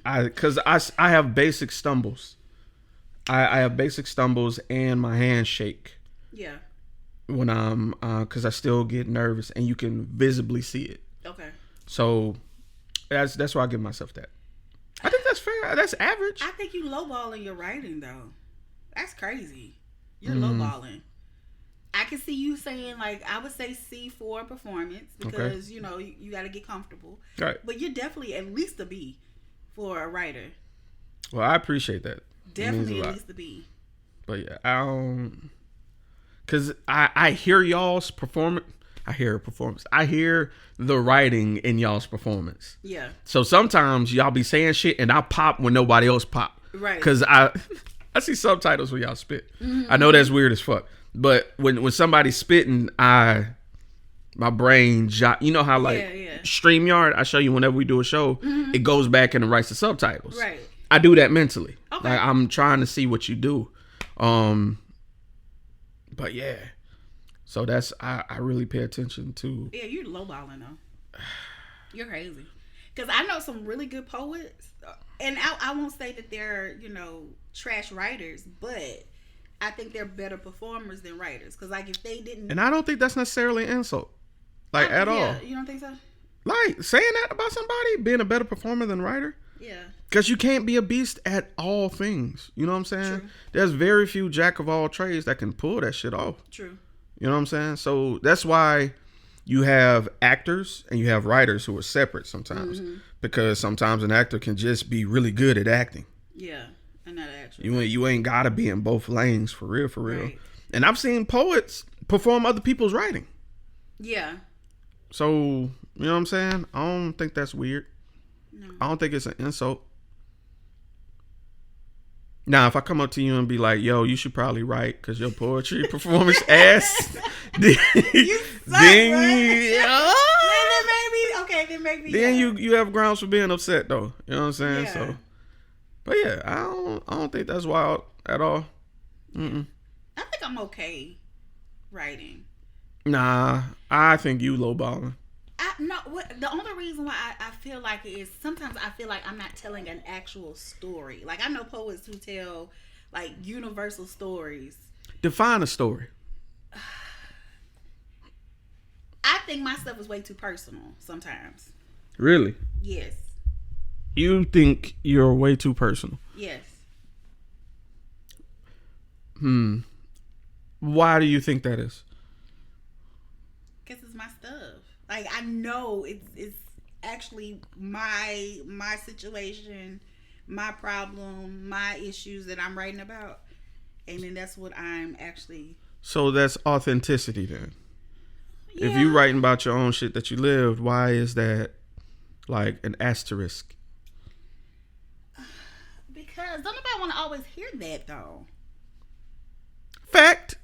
[SPEAKER 1] Because I have basic stumbles. I have basic stumbles and my hands shake.
[SPEAKER 3] Yeah.
[SPEAKER 1] When I'm, because I still get nervous and you can visibly see it.
[SPEAKER 3] Okay.
[SPEAKER 1] So that's why I give myself that. I think that's fair. That's average.
[SPEAKER 3] I think you lowballing your writing though. That's crazy. You're lowballing. I can see you saying like I would say C for performance because you know you got to get comfortable.
[SPEAKER 1] Right.
[SPEAKER 3] But you're definitely at least a B for a writer.
[SPEAKER 1] Well, I appreciate that.
[SPEAKER 3] Definitely at least a B.
[SPEAKER 1] But yeah, I don't. Cause I hear y'all's performance. I hear a performance. I hear the writing in y'all's performance.
[SPEAKER 3] Yeah.
[SPEAKER 1] So sometimes y'all be saying shit and I pop when nobody else pop.
[SPEAKER 3] Right.
[SPEAKER 1] Cause I see subtitles when y'all spit. I know that's weird as fuck. But when somebody's spitting, my brain you know how like StreamYard, I show you whenever we do a show, it goes back and it writes the subtitles.
[SPEAKER 3] Right.
[SPEAKER 1] I do that mentally.
[SPEAKER 3] Okay.
[SPEAKER 1] Like I'm trying to see what you do. But yeah. So that's I really pay attention to.
[SPEAKER 3] Yeah, you're lowballing though. You're crazy. Because I know some really good poets, and I won't say that they're trash writers, but I think they're better performers than writers. Because like if they didn't,
[SPEAKER 1] and I don't think that's necessarily an insult, like at all.
[SPEAKER 3] You don't think so?
[SPEAKER 1] Like saying that about somebody being a better performer than writer.
[SPEAKER 3] Yeah.
[SPEAKER 1] Because you can't be a beast at all things. You know what I'm saying?
[SPEAKER 3] True.
[SPEAKER 1] There's very few jack of all trades that can pull that shit off.
[SPEAKER 3] True.
[SPEAKER 1] You know what I'm saying? So that's why you have actors and you have writers who are separate sometimes. Because sometimes an actor can just be really good at acting.
[SPEAKER 3] Yeah. And not actually.
[SPEAKER 1] You ain't got to be in both lanes for real.
[SPEAKER 3] Right.
[SPEAKER 1] And I've seen poets perform other people's writing.
[SPEAKER 3] Yeah.
[SPEAKER 1] So, you know what I'm saying? I don't think that's weird.
[SPEAKER 3] No.
[SPEAKER 1] I don't think it's an insult. Now, if I come up to you and be like, yo, you should probably write because your poetry performance ass.
[SPEAKER 3] You suck, right? Then maybe.
[SPEAKER 1] Then you have grounds for being upset, though. You know what I'm saying?
[SPEAKER 3] Yeah.
[SPEAKER 1] So, but yeah, I don't think that's wild at all. Mm-mm.
[SPEAKER 3] I think I'm okay writing.
[SPEAKER 1] Nah, I think you lowballing.
[SPEAKER 3] The only reason why I feel like it is sometimes I feel like I'm not telling an actual story. Like I know poets who tell like universal stories.
[SPEAKER 1] Define a story.
[SPEAKER 3] I think my stuff is way too personal sometimes.
[SPEAKER 1] Really?
[SPEAKER 3] Yes.
[SPEAKER 1] You think you're way too personal?
[SPEAKER 3] Yes.
[SPEAKER 1] Why do you think that is?
[SPEAKER 3] Because it's my stuff. Like I know it's actually my situation, my problem, my issues that I'm writing about, and then that's what I'm actually.
[SPEAKER 1] So that's authenticity then.
[SPEAKER 3] Yeah.
[SPEAKER 1] If you writing about your own shit that you lived, why is that like an asterisk?
[SPEAKER 3] Because don't nobody want to always hear that though.
[SPEAKER 1] Fact.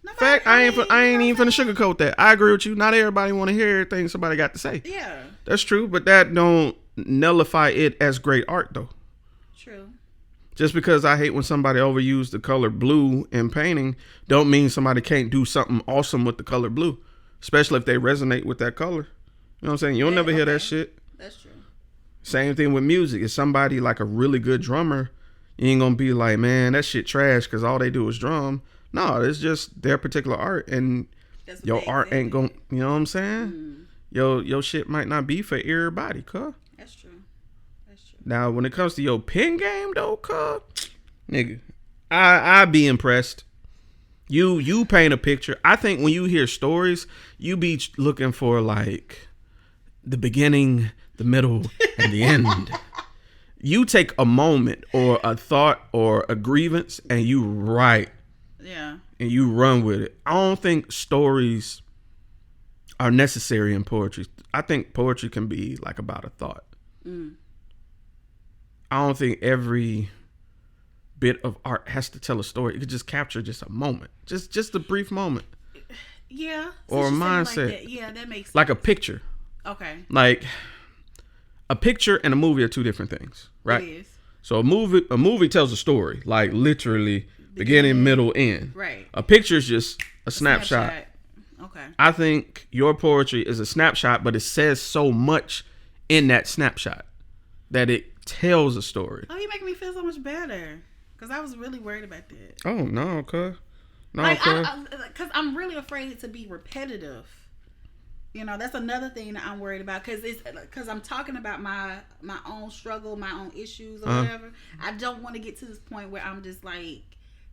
[SPEAKER 3] Nobody,
[SPEAKER 1] Fact. I ain't even finna sugarcoat that. I agree with you. Not everybody want to hear everything somebody got to say.
[SPEAKER 3] Yeah.
[SPEAKER 1] That's true, but that don't nullify it as great art though.
[SPEAKER 3] True.
[SPEAKER 1] Just because I hate when somebody overused the color blue in painting, don't mean somebody can't do something awesome with the color blue, especially if they resonate with that color. You know what I'm saying? You'll never hear that shit.
[SPEAKER 3] That's true.
[SPEAKER 1] Same thing with music. If somebody like a really good drummer, you ain't gonna be like, man, that shit trash because all they do is drum. No, it's just their particular art, and your art ain't gonna. You know what I'm saying? Your shit might not be for everybody, cuz.
[SPEAKER 3] That's true. That's true.
[SPEAKER 1] Now, when it comes to your pen game, though, cuz, nigga, I be impressed. You paint a picture. I think when you hear stories, you be looking for like the beginning, the middle, and the end. You take a moment or a thought or a grievance and you write.
[SPEAKER 3] Yeah.
[SPEAKER 1] And you run with it. I don't think stories are necessary in poetry. I think poetry can be like about a thought. I don't think every bit of art has to tell a story. It could just capture just a moment. Just a brief moment.
[SPEAKER 3] Yeah.
[SPEAKER 1] Or a mindset.
[SPEAKER 3] Like that. Yeah, that makes sense.
[SPEAKER 1] Like a picture.
[SPEAKER 3] Okay.
[SPEAKER 1] Like a picture and a movie are two different things, right?
[SPEAKER 3] It is.
[SPEAKER 1] So a movie tells a story, like literally beginning, middle, end.
[SPEAKER 3] Right.
[SPEAKER 1] A picture is just a snapshot.
[SPEAKER 3] Okay.
[SPEAKER 1] I think your poetry is a snapshot, but it says so much in that snapshot that it tells a story.
[SPEAKER 3] Oh, you're making me feel so much better. Because I was really worried about that.
[SPEAKER 1] Oh, no, cuz. No,
[SPEAKER 3] like,
[SPEAKER 1] cuz.
[SPEAKER 3] Because I'm really afraid to be repetitive. You know, that's another thing that I'm worried about. Because I'm talking about my own struggle, my own issues or whatever. I don't want to get to this point where I'm just like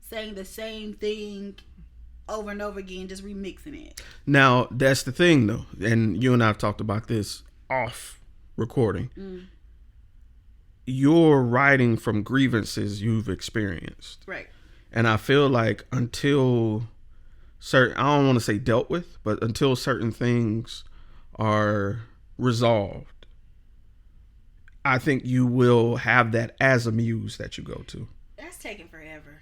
[SPEAKER 3] saying the same thing over and over again, just remixing it.
[SPEAKER 1] Now, that's the thing, though. And you and I have talked about this off recording. You're writing from grievances you've experienced.
[SPEAKER 3] Right.
[SPEAKER 1] And I feel like until certain, I don't want to say dealt with, but until certain things are resolved, I think you will have that as a muse that you go to.
[SPEAKER 3] That's taking forever.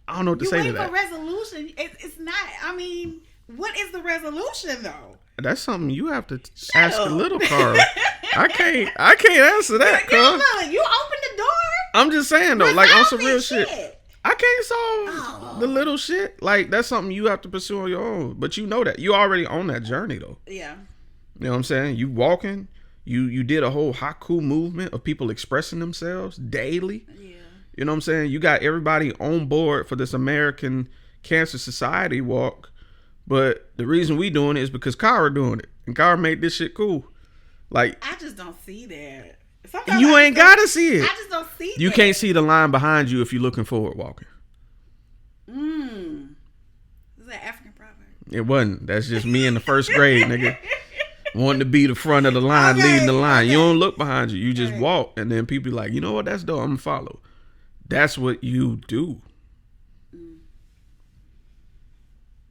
[SPEAKER 1] I don't know what to say to that.
[SPEAKER 3] You wait for resolution. It's not, I mean, what is the resolution though?
[SPEAKER 1] That's something you have to ask a little Carl. I can't answer that, cuz.
[SPEAKER 3] You open the door.
[SPEAKER 1] I'm just saying though, like on some real
[SPEAKER 3] shit.
[SPEAKER 1] I can't solve the little shit. Like that's something you have to pursue on your own. But you know that. You already on that journey though.
[SPEAKER 3] Yeah.
[SPEAKER 1] You know what I'm saying? You walking, you did a whole haiku movement of people expressing themselves daily.
[SPEAKER 3] Yeah.
[SPEAKER 1] You know what I'm saying? You got everybody on board for this American Cancer Society walk. But the reason we doing it is because Kyra doing it. And Kyra made this shit cool. Like
[SPEAKER 3] I just don't see that.
[SPEAKER 1] You ain't gotta see it.
[SPEAKER 3] I just don't see
[SPEAKER 1] You
[SPEAKER 3] that.
[SPEAKER 1] can't see the line behind you if you're looking forward walking.
[SPEAKER 3] Is that African proverb?
[SPEAKER 1] It wasn't. That's just me in the first grade, nigga. Wanting to be the front of the line, leading the line. You don't look behind you. You just walk. And then people be like, you know what? That's dope. I'm going to follow. That's what you do.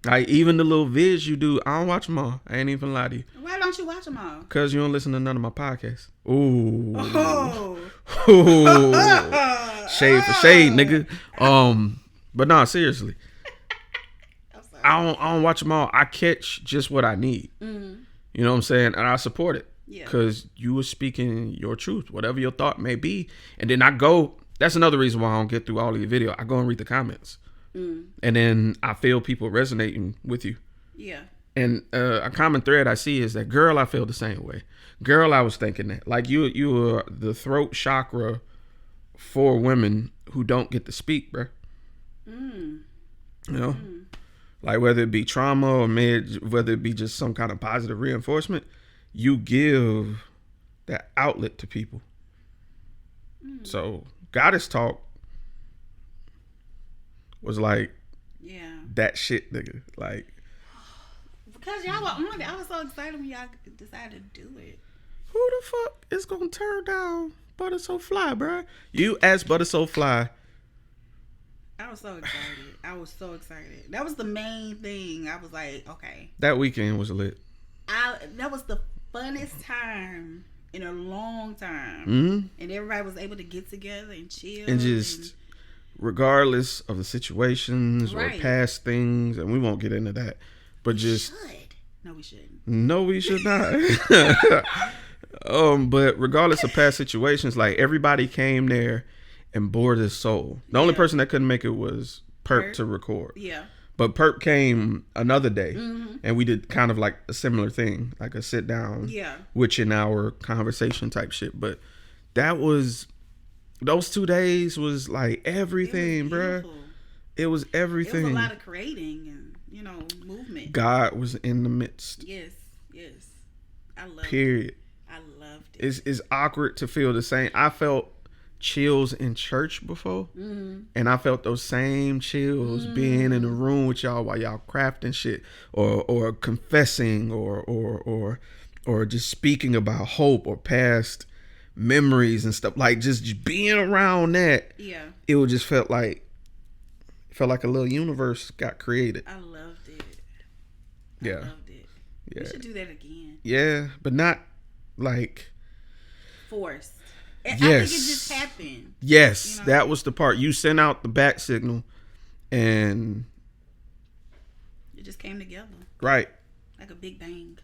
[SPEAKER 1] Like, even the little vids you do, I don't watch them all. I ain't even lie to you.
[SPEAKER 3] Why don't you watch them all?
[SPEAKER 1] Because you don't listen to none of my podcasts. Ooh.
[SPEAKER 3] Oh.
[SPEAKER 1] Ooh. Shade for shade, nigga. But nah, seriously. I don't watch them all. I catch just what I need. You know what I'm saying? And I support it.
[SPEAKER 3] Yeah.
[SPEAKER 1] Because you were speaking your truth, whatever your thought may be. And then I go, that's another reason why I don't get through all of your video. I go and read the comments. And then I feel people resonating with you.
[SPEAKER 3] Yeah.
[SPEAKER 1] And a common thread I see is that, girl, I feel the same way. Girl, I was thinking that. Like, you are the throat chakra for women who don't get to speak, bruh. You know? Like, whether it be trauma or whether it be just some kind of positive reinforcement, you give that outlet to people. So, Goddess Talk was like that shit, nigga. Like,
[SPEAKER 3] because y'all were on it. I was so excited when y'all decided to do it.
[SPEAKER 1] Who the fuck is gonna turn down ButtaSoFli, bro? You asked ButtaSoFli.
[SPEAKER 3] I was so excited. That was the main thing. I was like, okay.
[SPEAKER 1] That weekend was lit.
[SPEAKER 3] That was the funnest time in a long time. And everybody was able to get together and chill.
[SPEAKER 1] And just, regardless of the situations or past things, and we won't get into that, but just...
[SPEAKER 3] No, we shouldn't.
[SPEAKER 1] No, we should not. But regardless of past situations, like, everybody came there and bore his soul. The only person that couldn't make it was Perp to record.
[SPEAKER 3] Yeah.
[SPEAKER 1] But Perp came another day, and we did kind of like a similar thing, like a sit down, witching hour conversation type shit. But that was, those 2 days was like everything, bruh. It was everything.
[SPEAKER 3] It was a lot of creating and, you know, movement.
[SPEAKER 1] God was in the midst.
[SPEAKER 3] Yes. I loved it.
[SPEAKER 1] Period.
[SPEAKER 3] I loved it.
[SPEAKER 1] It's awkward to feel the same. I felt chills in church before, and I felt those same chills being in the room with y'all while y'all crafting shit or confessing or just speaking about hope or past memories and stuff. Like just being around that, it would just felt like a little universe got created.
[SPEAKER 3] I loved it.
[SPEAKER 1] Yeah.
[SPEAKER 3] We should do that again.
[SPEAKER 1] Yeah, but not like
[SPEAKER 3] forced.
[SPEAKER 1] Yes.
[SPEAKER 3] I think it just happened.
[SPEAKER 1] Yes,
[SPEAKER 3] you know?
[SPEAKER 1] That was the part. You sent out the back signal and
[SPEAKER 3] it just came together.
[SPEAKER 1] Right.
[SPEAKER 3] Like a big bang.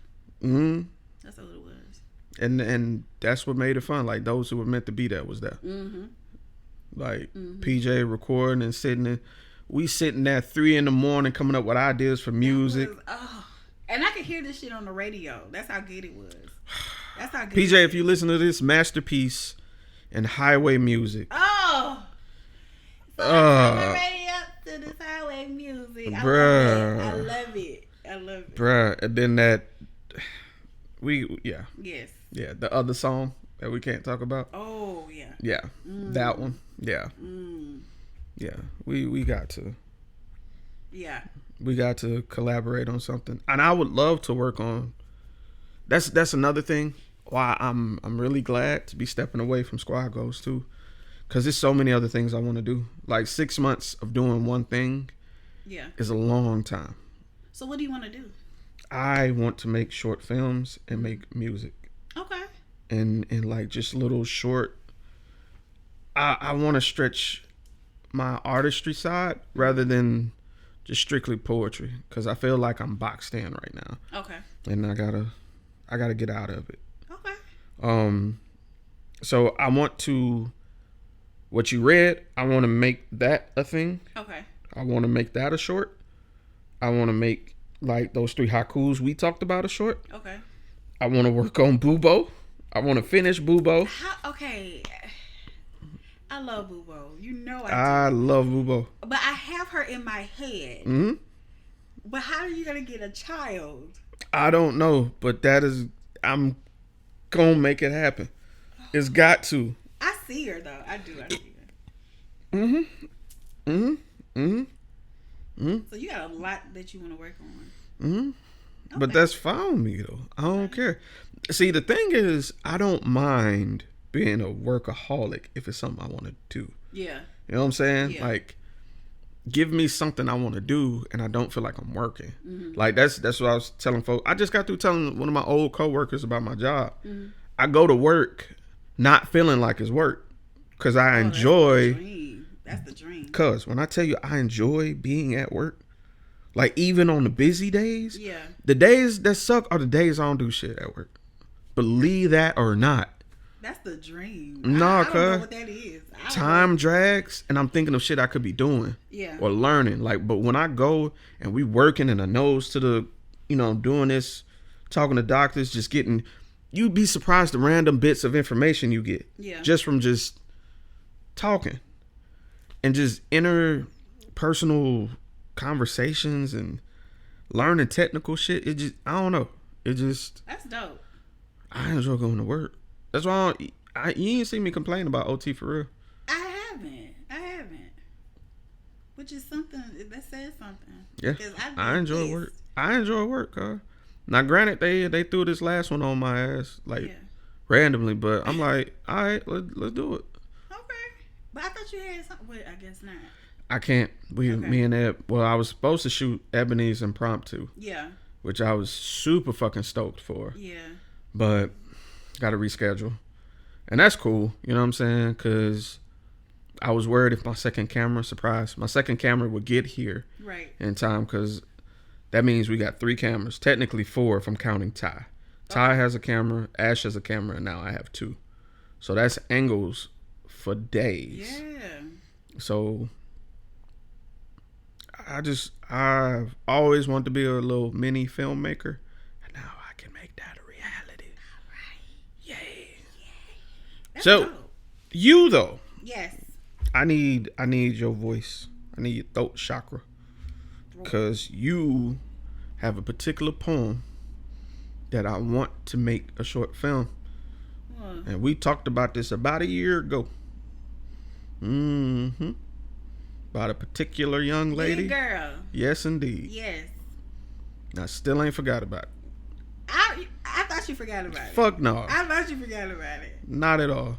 [SPEAKER 3] That's what it was.
[SPEAKER 1] And that's what made it fun. Like, those who were meant to be there was there. Like, PJ recording and sitting at 3 a.m. coming up with ideas for music.
[SPEAKER 3] And I could hear this shit on the radio. That's how good it was. That's how good.
[SPEAKER 1] PJ, if you listen to this, masterpiece and highway music.
[SPEAKER 3] Oh, So I turn the radio up to this highway music.
[SPEAKER 1] Bruh.
[SPEAKER 3] I love it.
[SPEAKER 1] Bruh, and then that
[SPEAKER 3] Yes.
[SPEAKER 1] Yeah, the other song that we can't talk about.
[SPEAKER 3] Oh yeah.
[SPEAKER 1] Yeah, that one. Yeah, yeah. We got to.
[SPEAKER 3] Yeah.
[SPEAKER 1] We got to collaborate on something, and I would love to work on. That's another thing why I'm really glad to be stepping away from Squad Goals too, because there's so many other things I want to do. Like 6 months of doing one thing, is a long time.
[SPEAKER 3] So what do you want to do?
[SPEAKER 1] I want to make short films and make music.
[SPEAKER 3] Okay.
[SPEAKER 1] And like just little short. I want to stretch my artistry side rather than just strictly poetry, because I feel like I'm boxed in right now.
[SPEAKER 3] Okay.
[SPEAKER 1] And I gotta get out of it.
[SPEAKER 3] Okay.
[SPEAKER 1] So I want to, what you read, I want to make that a thing.
[SPEAKER 3] Okay.
[SPEAKER 1] I want to make that a short. I want to make like those 3 haikus we talked about a short.
[SPEAKER 3] Okay.
[SPEAKER 1] I want to work on Bubo. I want to finish Bubo.
[SPEAKER 3] Okay. I love Bubo. You know
[SPEAKER 1] I love Bubo.
[SPEAKER 3] But I have her in my head.
[SPEAKER 1] Mm-hmm.
[SPEAKER 3] But how are you going to get a child?
[SPEAKER 1] I don't know, but I'm going to make it happen. It's got to.
[SPEAKER 3] I see her, though. I see her.
[SPEAKER 1] Mm-hmm. Mm-hmm. Mm-hmm.
[SPEAKER 3] So you got a lot that you want to work on.
[SPEAKER 1] Mm-hmm.
[SPEAKER 3] Okay.
[SPEAKER 1] But that's fine with me, though. I don't care. See, the thing is, I don't mind being a workaholic if it's something I want to do.
[SPEAKER 3] Yeah.
[SPEAKER 1] You know what I'm saying?
[SPEAKER 3] Yeah.
[SPEAKER 1] Like, give me something I want to do and I don't feel like I'm working.
[SPEAKER 3] Mm-hmm.
[SPEAKER 1] Like, that's what I was telling folks. I just got through telling one of my old coworkers about my job. Mm-hmm. I go to work not feeling like it's work because I enjoy.
[SPEAKER 3] That's the dream.
[SPEAKER 1] Because when I tell you I enjoy being at work, like even on the busy days, the days that suck are the days I don't do shit at work. Believe that or not.
[SPEAKER 3] That's the dream.
[SPEAKER 1] Nah,
[SPEAKER 3] I don't know what that is.
[SPEAKER 1] Time drags and I'm thinking of shit I could be doing.
[SPEAKER 3] Yeah.
[SPEAKER 1] Or learning. Like, but when I go and we working and I nose to the, doing this, talking to doctors, just getting, you'd be surprised the random bits of information you get.
[SPEAKER 3] Yeah.
[SPEAKER 1] Just from just talking. And just interpersonal conversations and learning technical shit. It just, I don't know. It just.
[SPEAKER 3] That's dope.
[SPEAKER 1] I enjoy going to work. That's why you ain't see me complain about OT for real.
[SPEAKER 3] I haven't. Which is something that says something.
[SPEAKER 1] Yeah, I enjoy work. I enjoy work, huh? Now, granted, they threw this last one on my ass randomly, but I'm like, all right, let's do it.
[SPEAKER 3] Okay, but I thought you had something. But I guess not.
[SPEAKER 1] I can't. Me and Eb. Well, I was supposed to shoot Ebony's impromptu.
[SPEAKER 3] Yeah.
[SPEAKER 1] Which I was super fucking stoked for.
[SPEAKER 3] Yeah.
[SPEAKER 1] But got to reschedule, and that's cool. You know what I'm saying? Because I was worried if my second camera would get here in time, because that means we got 3 cameras, technically 4 if I'm counting Ty. Ty has a camera, Ash has a camera, and now I have 2. So that's angles for days.
[SPEAKER 3] Yeah.
[SPEAKER 1] So I've always wanted to be a little mini filmmaker, and now I can make that a reality. All right. Yay.
[SPEAKER 3] That's
[SPEAKER 1] So
[SPEAKER 3] dope.
[SPEAKER 1] You though.
[SPEAKER 3] Yes.
[SPEAKER 1] I need your voice. I need your throat chakra. Because you have a particular poem that I want to make a short film. And we talked about this about a year ago. Mm-hmm. About a particular young lady.
[SPEAKER 3] Yeah, girl.
[SPEAKER 1] Yes, indeed.
[SPEAKER 3] Yes.
[SPEAKER 1] I still ain't forgot about it.
[SPEAKER 3] I thought you forgot about it.
[SPEAKER 1] Fuck no.
[SPEAKER 3] I thought you forgot about it.
[SPEAKER 1] Not at all.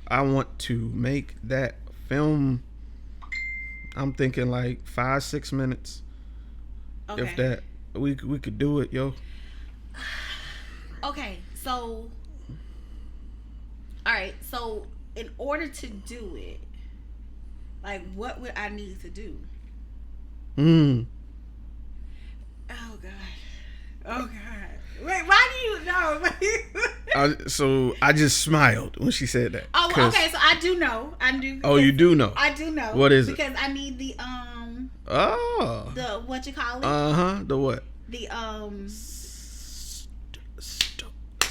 [SPEAKER 1] I want to make that film. I'm thinking like 5-6 minutes.
[SPEAKER 3] Okay.
[SPEAKER 1] If that we could do it, yo.
[SPEAKER 3] Okay, so all right, so in order to do it, like what would I need to do? Oh god. Wait, why do you know?
[SPEAKER 1] So I just smiled when she said that.
[SPEAKER 3] Oh, okay, so I do know. I do.
[SPEAKER 1] Oh, you do know.
[SPEAKER 3] I do know.
[SPEAKER 1] What is it?
[SPEAKER 3] Because I need the
[SPEAKER 1] Oh.
[SPEAKER 3] the what you call it?
[SPEAKER 1] The what?
[SPEAKER 3] The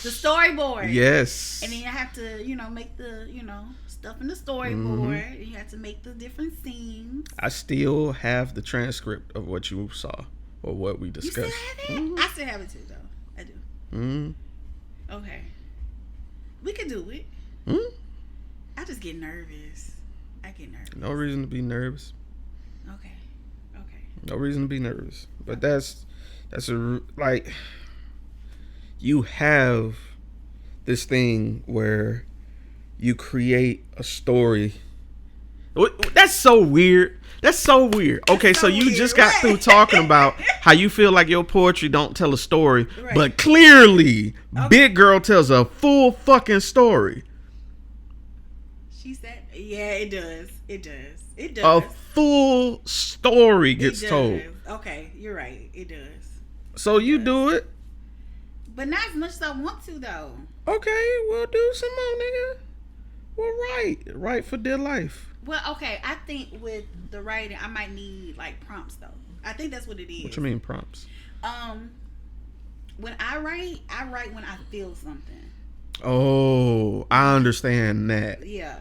[SPEAKER 3] the storyboard.
[SPEAKER 1] Yes.
[SPEAKER 3] And then I have to, make the, stuff in the storyboard. You had to make the different scenes.
[SPEAKER 1] I still have the transcript of what you saw or what we discussed.
[SPEAKER 3] You still have it? I still have it too, though. I do. Okay. We could do it. I just get nervous. I get nervous.
[SPEAKER 1] No reason to be nervous.
[SPEAKER 3] Okay.
[SPEAKER 1] No reason to be nervous. But that's like, you have this thing where you create a story. That's so weird. Okay, so you just got through talking about how you feel like your poetry don't tell a story, but clearly Big Girl tells a full fucking story.
[SPEAKER 3] She said, yeah, it does.
[SPEAKER 1] A full story gets told.
[SPEAKER 3] Okay, you're right. It does.
[SPEAKER 1] So you do it.
[SPEAKER 3] But not as much as I want to, though.
[SPEAKER 1] Okay, we'll do some more, nigga. We'll write for dear life.
[SPEAKER 3] Well, okay, I think with the writing, I might need like prompts though. I think that's what it is.
[SPEAKER 1] What you mean prompts?
[SPEAKER 3] When I write when I feel something.
[SPEAKER 1] Oh, I understand that.
[SPEAKER 3] Yeah.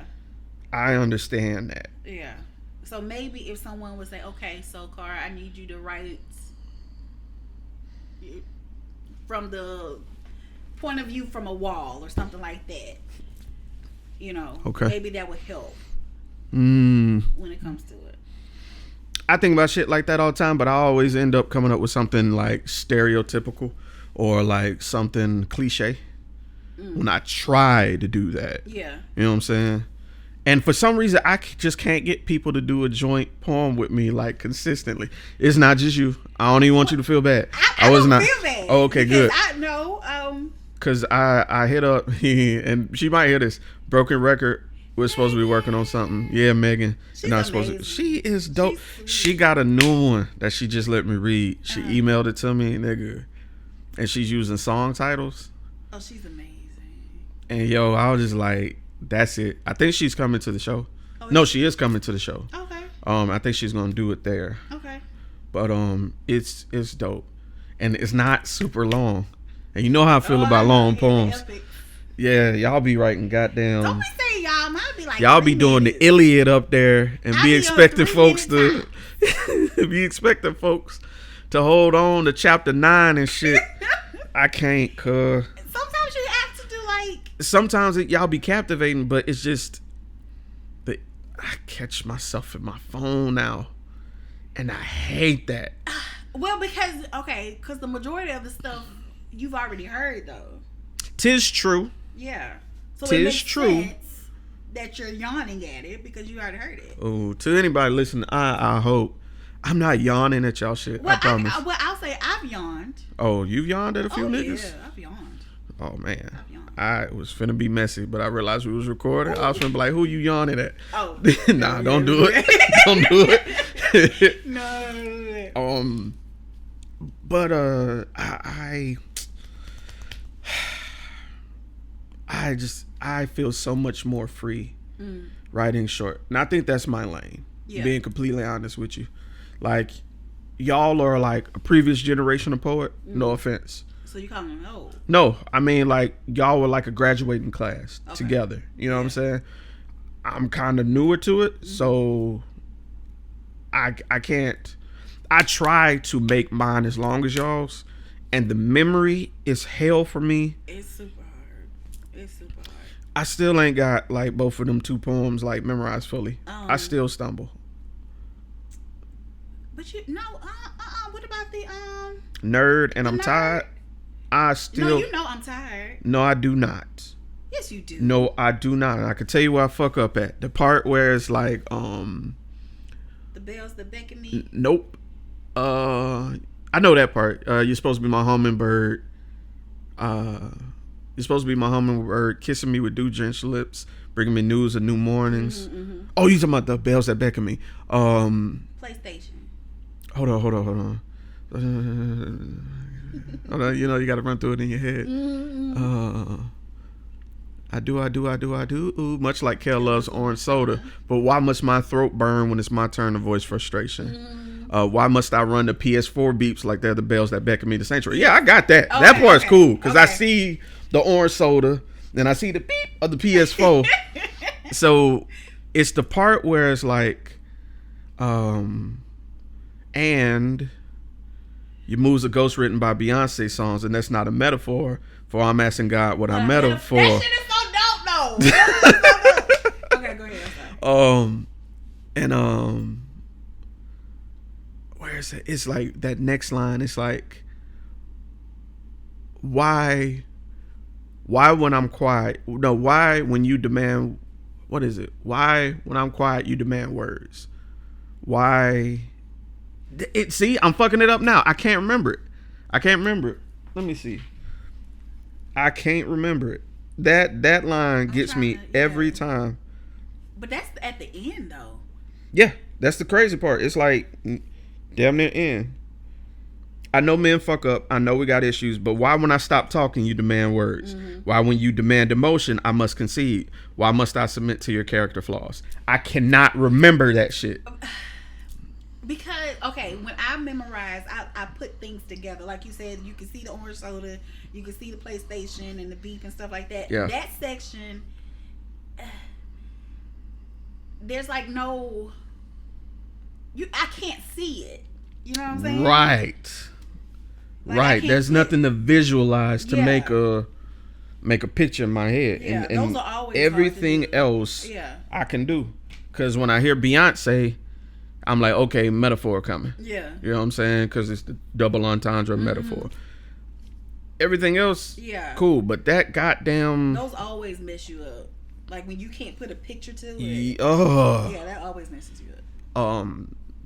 [SPEAKER 1] I understand that.
[SPEAKER 3] Yeah. So maybe if someone would say, okay, so Cara, I need you to write from the point of view from a wall or something like that. You know,
[SPEAKER 1] okay.
[SPEAKER 3] Maybe that would help
[SPEAKER 1] when
[SPEAKER 3] it comes to it.
[SPEAKER 1] I think about shit like that all the time, but I always end up coming up with something like stereotypical or like something cliche when I try to do that.
[SPEAKER 3] Yeah.
[SPEAKER 1] You know what I'm saying? And for some reason, I just can't get people to do a joint poem with me like consistently. It's not just you. I don't even want you to feel bad.
[SPEAKER 3] I was not feel bad.
[SPEAKER 1] Oh, okay, good.
[SPEAKER 3] I know.
[SPEAKER 1] Cause I hit up and she might hear this. Broken Record. We're supposed to be working on something. Yeah, Megan.
[SPEAKER 3] She's
[SPEAKER 1] not supposed to. She is dope. She got a new one that she just let me read. She emailed it to me, nigga. And she's using song titles.
[SPEAKER 3] Oh, she's amazing.
[SPEAKER 1] And yo, I was just like, that's it. I think she's coming to the show. Oh, no, she is coming to the show.
[SPEAKER 3] Okay.
[SPEAKER 1] I think she's gonna do it there.
[SPEAKER 3] Okay.
[SPEAKER 1] But it's dope, and it's not super long. And you know how I feel about long poems. Yeah, y'all be writing goddamn.
[SPEAKER 3] Don't be saying y'all. Mine be like.
[SPEAKER 1] Y'all be doing the Iliad up there and be expecting folks to hold on to chapter 9 and shit. I can't, cuz.
[SPEAKER 3] Sometimes you have to do like.
[SPEAKER 1] Sometimes y'all be captivating, but it's just that I catch myself in my phone now, and I hate that.
[SPEAKER 3] Well, because the majority of the stuff you've already heard though.
[SPEAKER 1] 'Tis true.
[SPEAKER 3] Yeah. So
[SPEAKER 1] Tis
[SPEAKER 3] it makes
[SPEAKER 1] true
[SPEAKER 3] sense that you're yawning at it because you already heard it.
[SPEAKER 1] Oh, to anybody listening, I hope I'm not yawning at y'all shit.
[SPEAKER 3] Well,
[SPEAKER 1] I promise.
[SPEAKER 3] I'll say I've yawned.
[SPEAKER 1] Oh, you've yawned at a few niggas?
[SPEAKER 3] Yeah, I've yawned.
[SPEAKER 1] Oh man,
[SPEAKER 3] I've yawned.
[SPEAKER 1] I was finna be messy, but I realized we was recording. I was finna be like, "Who you yawning at?"
[SPEAKER 3] Oh,
[SPEAKER 1] nah, don't do it. Don't do it.
[SPEAKER 3] No.
[SPEAKER 1] But I feel so much more free writing short, and I think that's my lane. Yeah. Being completely honest with you, like y'all are like a previous generation of poet. No offense.
[SPEAKER 3] So you call them old?
[SPEAKER 1] No, I mean like y'all were like a graduating class together. You know what I'm saying? I'm kind of newer to it, so I can't. I try to make mine as long as y'all's, and the memory is hell for me.
[SPEAKER 3] It's super hard.
[SPEAKER 1] I still ain't got like both of them 2 poems like memorized fully. I still stumble.
[SPEAKER 3] But what about the
[SPEAKER 1] Nerd and I'm tired? I still.
[SPEAKER 3] No, you know I'm tired.
[SPEAKER 1] No, I do not.
[SPEAKER 3] Yes, you do.
[SPEAKER 1] No, I do not. And I can tell you where I fuck up at. The part where it's like
[SPEAKER 3] the bells that beckon me.
[SPEAKER 1] Nope. I know that part. You're supposed to be my hummingbird. You're supposed to be my hummingbird, kissing me with dew-drenched lips, bringing me news of new mornings. Oh, you talking about the bells that beckon me?
[SPEAKER 3] PlayStation.
[SPEAKER 1] Hold on. Hold on. You know you got to run through it in your head. I do. Ooh, much like Kel loves orange soda. But why must my throat burn when it's my turn to voice frustration? Why must I run the PS4 beeps like they're the bells that beckon me to sanctuary? Yeah, I got that. Okay, that part's cool because I see the orange soda and I see the beep of the PS4 So it's the part where it's like, and your moves a ghost written by Beyonce songs, and that's not a metaphor for I'm asking God what I'm metaphor.
[SPEAKER 3] That shit is so dope, though. Okay, go ahead.
[SPEAKER 1] Where is it? It's like that next line. It's like, why when I'm quiet? No, why when you demand? What is it? Why when I'm quiet you demand words? Why? See, I'm fucking it up now. I can't remember it. Let me see. I can't remember it. That line gets me every time.
[SPEAKER 3] But that's at the end, though.
[SPEAKER 1] Yeah, that's the crazy part. It's like damn near end. I know men fuck up. I know we got issues, but why when I stop talking you demand words? Mm-hmm. Why when you demand emotion I must concede? Why must I submit to your character flaws? I cannot remember that shit.
[SPEAKER 3] Because, okay, when I memorize, I put things together. Like you said, you can see the orange soda, you can see the PlayStation and the beef and stuff like that.
[SPEAKER 1] Yeah.
[SPEAKER 3] That section, there's like no, I can't see it. You know what I'm saying?
[SPEAKER 1] Right. Like, right. There's nothing to visualize to make a picture in my head.
[SPEAKER 3] Yeah,
[SPEAKER 1] and
[SPEAKER 3] those are always
[SPEAKER 1] everything else I can do. Because when I hear Beyonce, I'm like, okay, metaphor coming.
[SPEAKER 3] Yeah.
[SPEAKER 1] You know what I'm saying? Because it's the double entendre metaphor. Everything else, cool. But that goddamn...
[SPEAKER 3] Those always mess you up. Like when you can't put a picture to it.
[SPEAKER 1] Yeah,
[SPEAKER 3] that always messes you
[SPEAKER 1] up.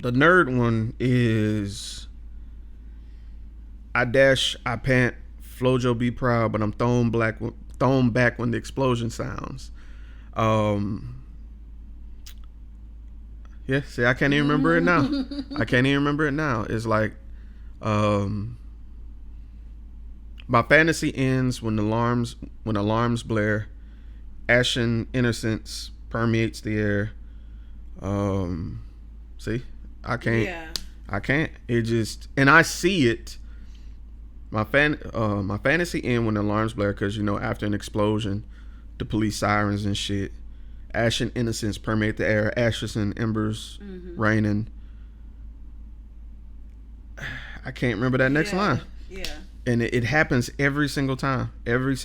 [SPEAKER 1] The nerd one is... I dash, I pant, Flojo be proud, but I'm thrown back when the explosion sounds. Yeah, see, I can't even remember it now. It's like, my fantasy ends when alarms blare, ashen innocence permeates the air. See, I can't. It just, and I see it. My fantasy end when the alarms blare, because after an explosion, the police sirens and shit. Ashen innocence permeate the air, ashes and embers raining. I can't remember that next line.
[SPEAKER 3] Yeah.
[SPEAKER 1] And it happens every single time. It's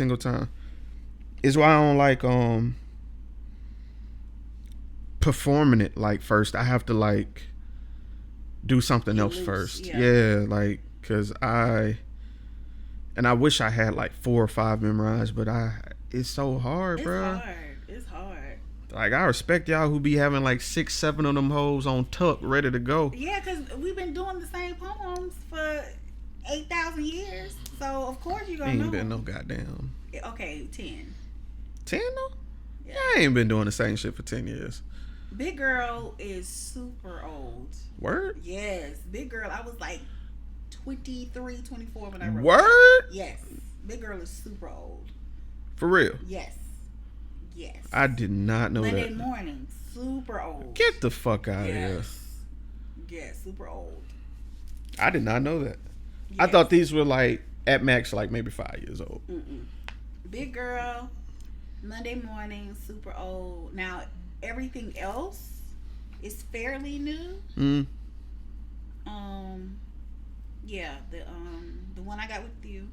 [SPEAKER 1] why I don't like performing it like first. I have to like do something else first. Yeah, like, cause I wish I had like 4 or 5 memorized, but it's so hard, bro.
[SPEAKER 3] It's hard.
[SPEAKER 1] Like, I respect y'all who be having like 6, 7 of them hoes on tuck ready to go.
[SPEAKER 3] Yeah, because we've been doing the same poems for 8,000 years. So, of course, you're going to know.
[SPEAKER 1] Ain't been no goddamn.
[SPEAKER 3] Okay, 10.
[SPEAKER 1] 10 though? Yeah, I ain't been doing the same shit for 10 years.
[SPEAKER 3] Big Girl is super old.
[SPEAKER 1] Word?
[SPEAKER 3] Yes. Big Girl, I was like 23, 24 when I wrote
[SPEAKER 1] Word?
[SPEAKER 3] it. Yes. Big Girl is super old.
[SPEAKER 1] For real?
[SPEAKER 3] Yes.
[SPEAKER 1] I did not know
[SPEAKER 3] Monday
[SPEAKER 1] that.
[SPEAKER 3] Monday morning, super old.
[SPEAKER 1] Get the fuck out of here.
[SPEAKER 3] Yeah, super old.
[SPEAKER 1] I did not know that. Yes. I thought these were like at max like maybe 5 years old.
[SPEAKER 3] Big Girl, Monday morning, super old. Now everything else is fairly new. Yeah, the one I got with you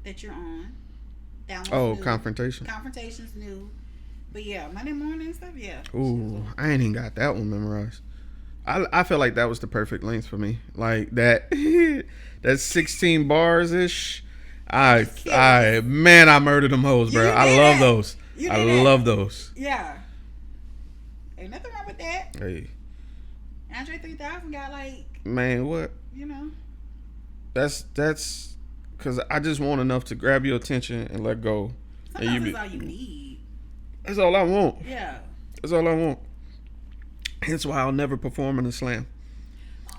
[SPEAKER 3] that you're on. That one's new.
[SPEAKER 1] Confrontation.
[SPEAKER 3] Confrontation's new. But yeah, Monday morning and stuff, yeah.
[SPEAKER 1] Ooh, I ain't even got that one memorized. I feel like that was the perfect length for me. Like that 16 bars ish. I murdered them hoes, bro. I love those. I love those.
[SPEAKER 3] Yeah. Ain't nothing wrong with that.
[SPEAKER 1] Hey.
[SPEAKER 3] Andre 3000 got like,
[SPEAKER 1] man, what? That's because I just want enough to grab your attention and let go.
[SPEAKER 3] Sometimes that's all you need.
[SPEAKER 1] That's all I want.
[SPEAKER 3] Yeah.
[SPEAKER 1] That's all I want. Hence why I'll never perform in a slam.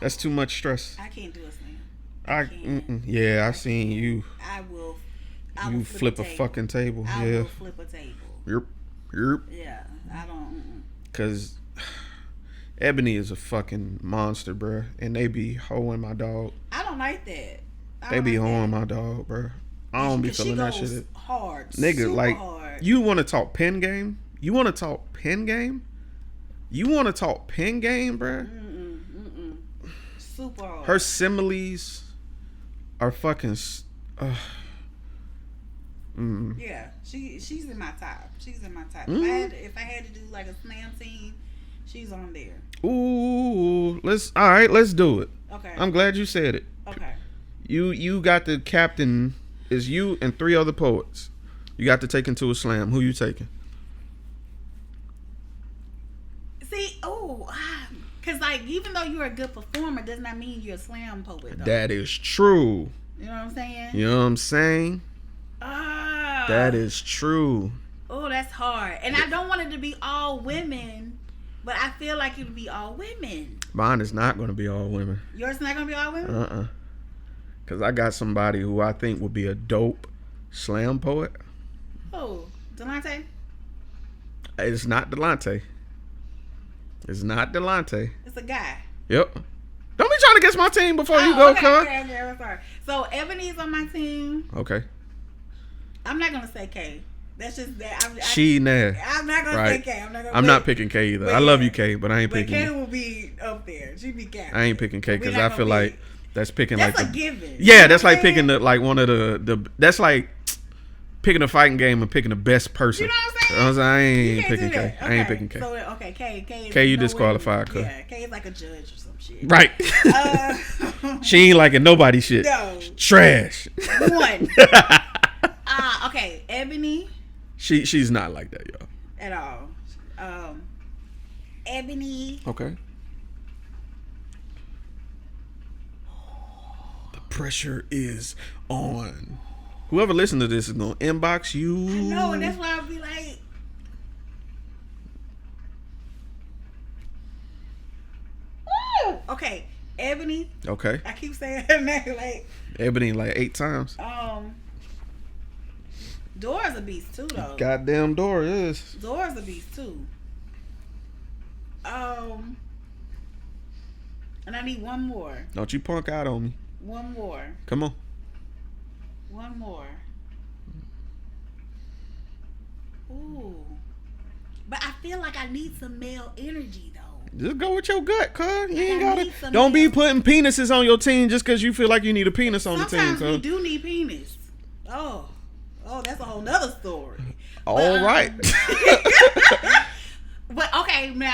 [SPEAKER 1] That's too much stress.
[SPEAKER 3] I can't do a slam.
[SPEAKER 1] Yeah, I seen you.
[SPEAKER 3] I will
[SPEAKER 1] flip a fucking table.
[SPEAKER 3] I will flip a table.
[SPEAKER 1] Yep.
[SPEAKER 3] Yeah, I don't.
[SPEAKER 1] Cause Ebony is a fucking monster, bruh. And they be hoeing my dog.
[SPEAKER 3] I don't like that.
[SPEAKER 1] They be hoeing my dog, bruh. I don't be feeling that shit.
[SPEAKER 3] Hard.
[SPEAKER 1] Nigga, like, hard. You want to talk pen game? You want to talk pen game? You want to talk pen game, bruh?
[SPEAKER 3] Super hard.
[SPEAKER 1] Her similes are fucking.
[SPEAKER 3] Yeah, she's in my top. She's in my top.
[SPEAKER 1] Mm.
[SPEAKER 3] If I had to do like a slam team, she's on there.
[SPEAKER 1] Ooh, all right, let's do it.
[SPEAKER 3] Okay.
[SPEAKER 1] I'm glad you said it.
[SPEAKER 3] Okay.
[SPEAKER 1] You got the captain is you and 3 other poets. You got to take into a slam. Who you taking?
[SPEAKER 3] See, because like even though you're a good performer, does not mean you're a slam poet. Though.
[SPEAKER 1] That is true.
[SPEAKER 3] You know what I'm saying?
[SPEAKER 1] You know what I'm saying? That is true.
[SPEAKER 3] Oh, that's hard. And I don't want it to be all women, but I feel like it would be all women.
[SPEAKER 1] Mine is not going to be all women.
[SPEAKER 3] Yours not going to be all women?
[SPEAKER 1] Because I got somebody who I think would be a dope slam poet.
[SPEAKER 3] Oh, Delante?
[SPEAKER 1] It's not Delante. It's not Delante.
[SPEAKER 3] It's a guy.
[SPEAKER 1] Yep. Don't be trying to guess my team before you go, cuz.
[SPEAKER 3] Okay, I'm sorry. So Ebony's on my team.
[SPEAKER 1] Okay.
[SPEAKER 3] I'm not gonna say K. That's just that. I'm not gonna say K. I'm not
[SPEAKER 1] picking K either. I love you, K, but I ain't picking
[SPEAKER 3] K
[SPEAKER 1] you.
[SPEAKER 3] will be up there. She be K.
[SPEAKER 1] I ain't picking K because I feel like that's picking
[SPEAKER 3] that's
[SPEAKER 1] like
[SPEAKER 3] a given.
[SPEAKER 1] Yeah, that's like picking one of the. That's like picking a fighting game and picking the best person.
[SPEAKER 3] You know what I'm saying?
[SPEAKER 1] I ain't picking K.
[SPEAKER 3] Okay.
[SPEAKER 1] I ain't picking K.
[SPEAKER 3] So K.
[SPEAKER 1] K, you disqualified, cuz.
[SPEAKER 3] Yeah, K is like a judge or some shit.
[SPEAKER 1] Right. She ain't liking nobody shit.
[SPEAKER 3] No.
[SPEAKER 1] Trash.
[SPEAKER 3] One. Okay, Ebony.
[SPEAKER 1] She's not like that, y'all.
[SPEAKER 3] At all. Ebony.
[SPEAKER 1] Okay. The pressure is on. Whoever listens to this is gonna inbox you.
[SPEAKER 3] I know, and that's why I'll be like. Woo! Okay, Ebony.
[SPEAKER 1] Okay.
[SPEAKER 3] I keep saying her name like.
[SPEAKER 1] Ebony like 8 times.
[SPEAKER 3] Dora's a beast too, though.
[SPEAKER 1] Goddamn Dora is.
[SPEAKER 3] Dora's a beast too. And I need one more.
[SPEAKER 1] Don't you punk out on me.
[SPEAKER 3] One more.
[SPEAKER 1] Come on.
[SPEAKER 3] One more. Ooh. But I feel like I need some male energy, though.
[SPEAKER 1] Just go with your gut, cuz. You ain't
[SPEAKER 3] I need
[SPEAKER 1] gotta.
[SPEAKER 3] some
[SPEAKER 1] Don't be
[SPEAKER 3] male-
[SPEAKER 1] putting penises on your team just because you feel like you need a penis on the team,
[SPEAKER 3] Sometimes we
[SPEAKER 1] cuz.
[SPEAKER 3] do need penis. Oh, that's a whole nother story.
[SPEAKER 1] All right.
[SPEAKER 3] But okay, now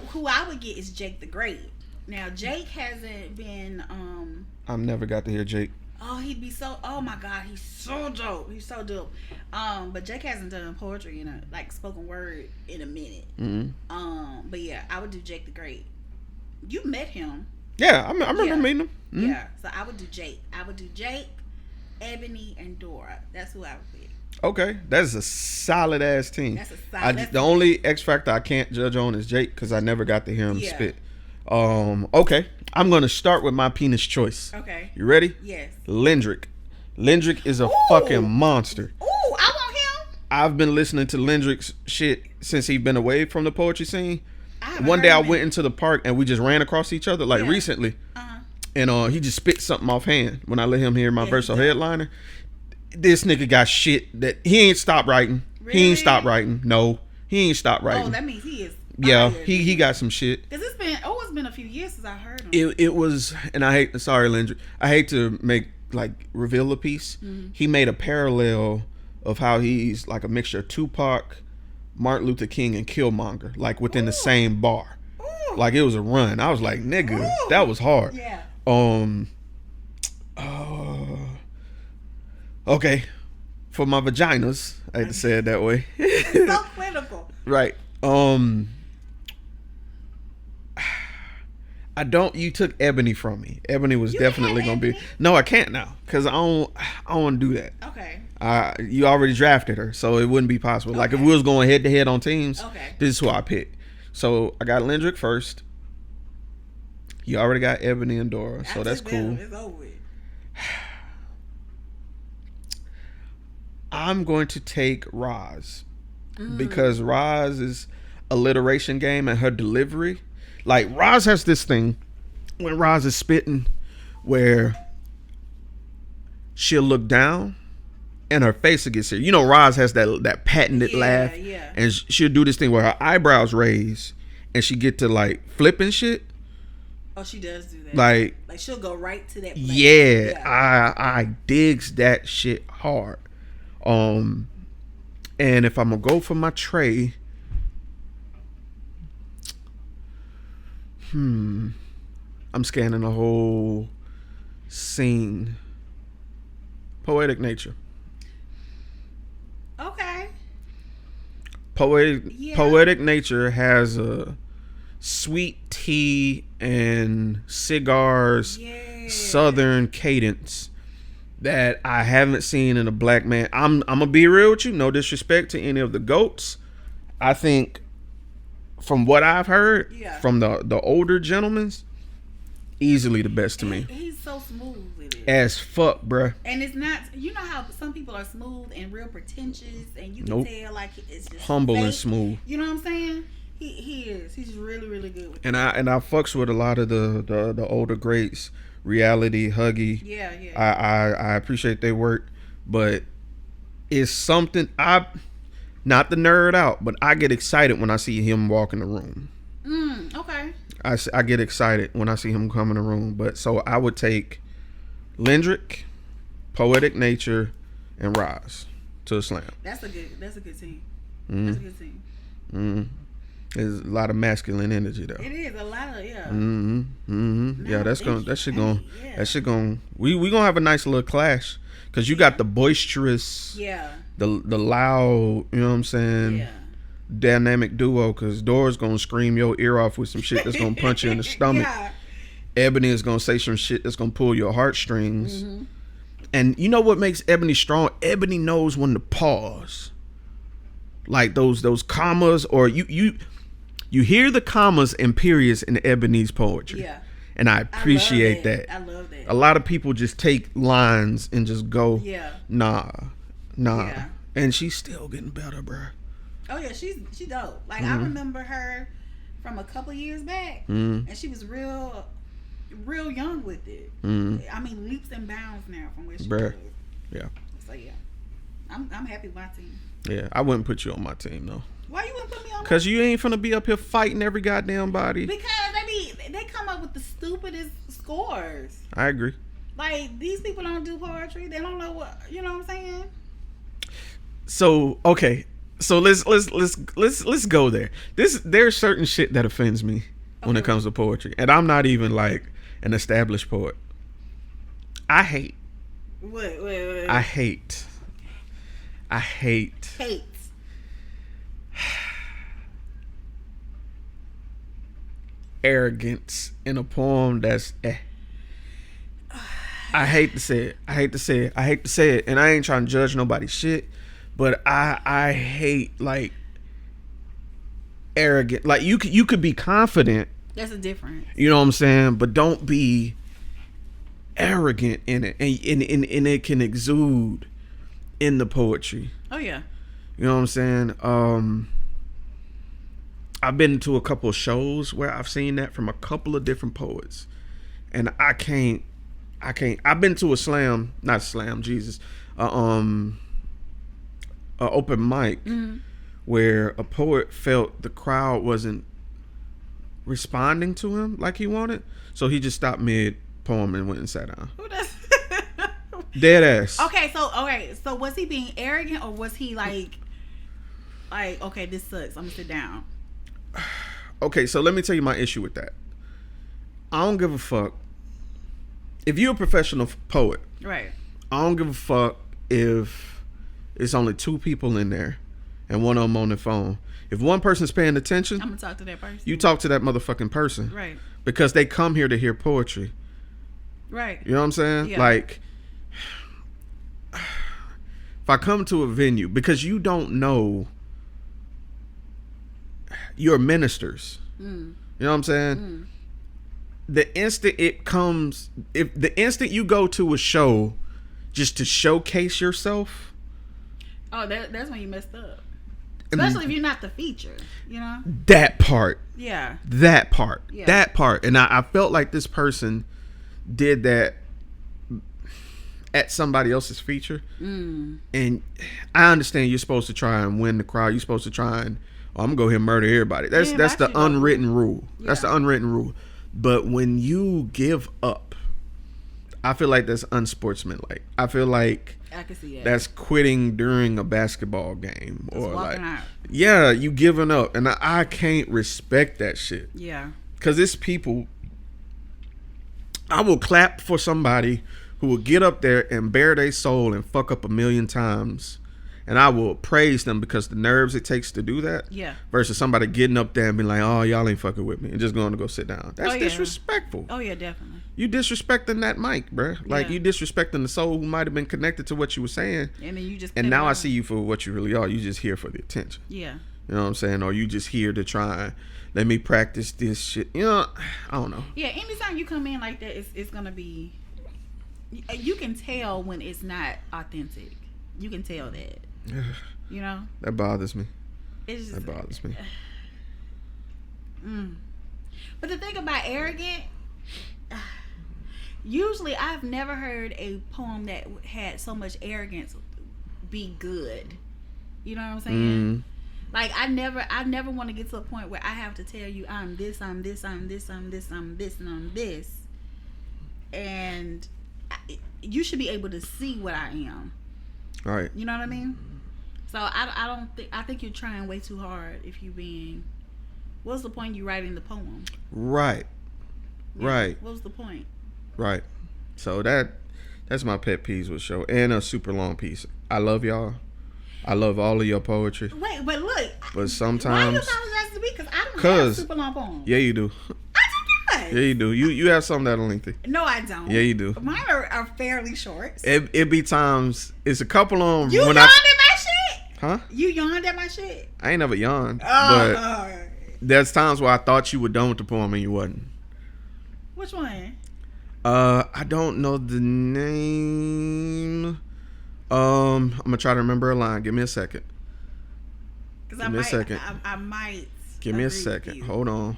[SPEAKER 3] who I would get is Jake the Great. Now Jake hasn't been.
[SPEAKER 1] I've never got to hear Jake.
[SPEAKER 3] Oh, he'd be so. Oh my God, he's so dope. He's so dope. But Jake hasn't done poetry in a spoken word in a minute.
[SPEAKER 1] Mm-hmm.
[SPEAKER 3] But yeah, I would do Jake the Great. You met him.
[SPEAKER 1] Yeah, I remember meeting him. Mm-hmm.
[SPEAKER 3] Yeah, so I would do Jake. I would do Jake, Ebony, and Dora. That's who I would pick.
[SPEAKER 1] Okay, that's a solid ass team.
[SPEAKER 3] That's a solid.
[SPEAKER 1] The only X factor I can't judge on is Jake because I never got to hear him spit. Okay, I'm gonna start with my penis choice.
[SPEAKER 3] Okay.
[SPEAKER 1] You ready?
[SPEAKER 3] Yes.
[SPEAKER 1] Lendrick. Lendrick is a fucking monster.
[SPEAKER 3] Ooh, I want him.
[SPEAKER 1] I've been listening to Lendrick's shit since he's been away from the poetry scene. One
[SPEAKER 3] heard
[SPEAKER 1] day I
[SPEAKER 3] him.
[SPEAKER 1] went into the park and we just ran across each other recently. And he just spit something offhand when I let him hear my verse or headliner. This nigga got shit that he ain't stopped writing.
[SPEAKER 3] Really?
[SPEAKER 1] He ain't stopped writing. No, he ain't stopped writing.
[SPEAKER 3] Oh, that means he is.
[SPEAKER 1] Yeah, he got some shit.
[SPEAKER 3] Because it's been a few years since I heard him.
[SPEAKER 1] It was, and I hate. Sorry, Lendrick. I hate to reveal a piece.
[SPEAKER 3] Mm-hmm.
[SPEAKER 1] He made a parallel of how he's like a mixture of Tupac, Martin Luther King, and Killmonger, like within the same bar.
[SPEAKER 3] Ooh.
[SPEAKER 1] Like it was a run. I was like, nigga,
[SPEAKER 3] Ooh.
[SPEAKER 1] that was hard.
[SPEAKER 3] Yeah.
[SPEAKER 1] Okay, for my vaginas, I hate to say it that way.
[SPEAKER 3] So clinical.
[SPEAKER 1] Right. You took Ebony from me. Ebony was definitely gonna be. No, I can't now because I don't want to do that.
[SPEAKER 3] Okay.
[SPEAKER 1] You already drafted her, so it wouldn't be possible. Like if we was going head to head on teams, this is who I picked. So I got Lendrick first. You already got Ebony and Dora, so that's cool.
[SPEAKER 3] It's over with.
[SPEAKER 1] I'm going to take Roz because Roz is alliteration game and her delivery. Like Roz has this thing when Roz is spitting where she'll look down and her face will get serious. You know, Roz has that patented laugh, and she'll do this thing where her eyebrows raise, and she get to like flipping shit.
[SPEAKER 3] Oh, she does do that.
[SPEAKER 1] Like
[SPEAKER 3] she'll go right to that place.
[SPEAKER 1] Yeah. I digs that shit hard. And if I'm gonna go for my tray, I'm scanning the whole scene. Poetic nature.
[SPEAKER 3] Okay.
[SPEAKER 1] Poetic nature has a sweet tea and cigars southern cadence that I haven't seen in a black man. I'm gonna be real with you, no disrespect to any of the GOATs. I think from what I've heard from the older gentlemen, easily the best to me.
[SPEAKER 3] He's so smooth with it.
[SPEAKER 1] As fuck, bruh.
[SPEAKER 3] And it's not, you know how some people are smooth and real pretentious, and you can tell like it's just
[SPEAKER 1] humble
[SPEAKER 3] fake.
[SPEAKER 1] And smooth.
[SPEAKER 3] You know what I'm saying? He is. He's really, really good with
[SPEAKER 1] it. And I fucks with a lot of the older greats. Reality, Huggy.
[SPEAKER 3] Yeah.
[SPEAKER 1] I appreciate their work, but it's something not the nerd out, but I get excited when I see him walk in the room.
[SPEAKER 3] Okay.
[SPEAKER 1] I get excited when I see him come in the room. But so I would take Lendrick, Poetic Nature, and Roz to a slam.
[SPEAKER 3] That's a good team.
[SPEAKER 1] Mm-hmm.
[SPEAKER 3] That's a good team.
[SPEAKER 1] Mm-hmm. There's a lot of masculine energy though.
[SPEAKER 3] It is a lot of
[SPEAKER 1] Mm-hmm. Mm-hmm. No, that shit gonna we gonna have a nice little clash because you got the boisterous, the loud, you know what I'm saying, dynamic duo. Because Dora's gonna scream your ear off with some shit that's gonna punch you in the stomach. Ebony is gonna say some shit that's gonna pull your heartstrings. Mm-hmm. And you know what makes Ebony strong? Ebony knows when to pause. Like those commas, or you hear the commas and periods in Ebony's poetry. Yeah. And I appreciate that.
[SPEAKER 3] I love that.
[SPEAKER 1] A lot of people just take lines and just go, nah. Yeah. And she's still getting better, bro.
[SPEAKER 3] Oh yeah, she dope. Like I remember her from a couple years back, and she was real young with it. I mean, leaps and bounds now from where she was. Yeah. So yeah, I'm happy with my team.
[SPEAKER 1] Yeah, I wouldn't put you on my team though.
[SPEAKER 3] Why you wouldn't put me on?
[SPEAKER 1] Because you ain't finna be up here fighting every goddamn body.
[SPEAKER 3] Because they come up with the stupidest scores.
[SPEAKER 1] I agree.
[SPEAKER 3] Like these people don't do poetry. They don't know what, you know what I'm saying.
[SPEAKER 1] So okay, so let's go there. There's certain shit that offends me when it comes to poetry, and I'm not even like an established poet. I hate.
[SPEAKER 3] Wait.
[SPEAKER 1] I hate. Arrogance in a poem that's I hate to say it, and I ain't trying to judge nobody's shit, but I hate like arrogant. Like you could be confident.
[SPEAKER 3] That's a difference.
[SPEAKER 1] You know what I'm saying? But don't be arrogant in it, and it can exude in the poetry.
[SPEAKER 3] Oh yeah.
[SPEAKER 1] You know what I'm saying? I've been to a couple of shows where I've seen that from a couple of different poets, and I can't. I've been to a open mic where a poet felt the crowd wasn't responding to him like he wanted, so he just stopped mid poem and went and sat down.
[SPEAKER 3] Who does?
[SPEAKER 1] Dead ass.
[SPEAKER 3] Okay, so was he being arrogant, or was he like okay, this sucks, I'm gonna sit down?
[SPEAKER 1] Okay, so let me tell you my issue with that. I don't give a fuck if you're a professional poet.
[SPEAKER 3] Right.
[SPEAKER 1] I don't give a fuck if it's only two people in there and one of them on the phone. If one person's paying attention,
[SPEAKER 3] I'm gonna talk to that person.
[SPEAKER 1] You talk to that motherfucking person.
[SPEAKER 3] Right.
[SPEAKER 1] Because they come here to hear poetry.
[SPEAKER 3] Right.
[SPEAKER 1] You know what I'm saying?
[SPEAKER 3] Yeah.
[SPEAKER 1] Like, if I come to a venue, because you don't know your ministers. You know what I'm saying? The instant you go to a show just to showcase yourself.
[SPEAKER 3] Oh, that's when you messed up. Especially if you're not the feature, you know?
[SPEAKER 1] That part.
[SPEAKER 3] Yeah.
[SPEAKER 1] That part. Yeah. That part. And I felt like this person did that. at somebody else's feature, and I understand you're supposed to try and win the crowd. You're supposed to try and I'm gonna go here and murder everybody. That's the unwritten rule. Yeah. That's the unwritten rule. But when you give up, I feel like that's unsportsmanlike. I feel like
[SPEAKER 3] I can see that.
[SPEAKER 1] That's quitting during a basketball game,
[SPEAKER 3] that's
[SPEAKER 1] or like
[SPEAKER 3] out.
[SPEAKER 1] Yeah, you giving up, and I can't respect that shit.
[SPEAKER 3] Yeah,
[SPEAKER 1] because it's people. I will clap for somebody who will get up there and bare their soul and fuck up 1,000,000 times. And I will praise them because the nerves it takes to do that.
[SPEAKER 3] Yeah.
[SPEAKER 1] Versus somebody getting up there and being like, oh, y'all ain't fucking with me. And just going to go sit down. That's disrespectful.
[SPEAKER 3] Oh, yeah, definitely.
[SPEAKER 1] You disrespecting that mic, bruh. Like, you disrespecting the soul who might have been connected to what you were saying.
[SPEAKER 3] And then you just.
[SPEAKER 1] And now I see you for what you really are. You just here for the attention.
[SPEAKER 3] Yeah.
[SPEAKER 1] You know what I'm saying? Or you just here to try and let me practice this shit. You know, I don't know.
[SPEAKER 3] Yeah, anytime you come in like that, it's going to be. You can tell when it's not authentic. You can tell that. You know?
[SPEAKER 1] That bothers me.
[SPEAKER 3] That
[SPEAKER 1] bothers me.
[SPEAKER 3] But the thing about arrogant, usually I've never heard a poem that had so much arrogance be good. You know what I'm saying? Like I never want to get to a point where I have to tell you I'm this, I'm this, I'm this, I'm this, I'm this, and I'm this. And you should be able to see what I am.
[SPEAKER 1] Right.
[SPEAKER 3] You know what I mean? So I think you're trying way too hard if you being. What's the point you writing the poem?
[SPEAKER 1] Right.
[SPEAKER 3] Yeah,
[SPEAKER 1] right.
[SPEAKER 3] What's the point?
[SPEAKER 1] Right. So that's my pet peeves with show, and a super long piece. I love y'all. I love all of your poetry.
[SPEAKER 3] Wait, but look.
[SPEAKER 1] But sometimes.
[SPEAKER 3] Why you apologizing to me? Because I don't have super long poems.
[SPEAKER 1] Yeah, you do.
[SPEAKER 3] I do not.
[SPEAKER 1] Yeah, you do. You have some that are lengthy.
[SPEAKER 3] No, I don't.
[SPEAKER 1] Yeah, you do.
[SPEAKER 3] Mine are fairly short.
[SPEAKER 1] It be times. It's a couple of them.
[SPEAKER 3] You yawned at my shit?
[SPEAKER 1] Huh?
[SPEAKER 3] You yawned at my shit?
[SPEAKER 1] I ain't never yawned. But there's times where I thought you were done with the poem and you wasn't.
[SPEAKER 3] Which one?
[SPEAKER 1] I don't know the name. I'm gonna try to remember a line. Give me a second.
[SPEAKER 3] Give me a second. I might.
[SPEAKER 1] Give me a second. Hold on.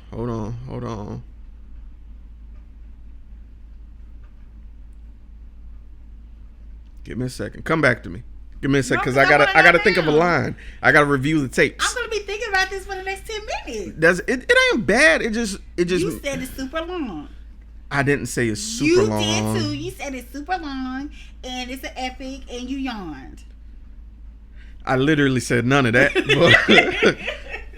[SPEAKER 1] Give me a second. Come back to me. Give me a second, because I gotta think of a line. I gotta review the tapes.
[SPEAKER 3] I'm gonna be thinking about this for the next 10 minutes.
[SPEAKER 1] It ain't bad. It just.
[SPEAKER 3] You said it's super long.
[SPEAKER 1] I didn't say it's super long.
[SPEAKER 3] You did too. You said it's super long and it's an epic, and you yawned.
[SPEAKER 1] I literally said none of that. But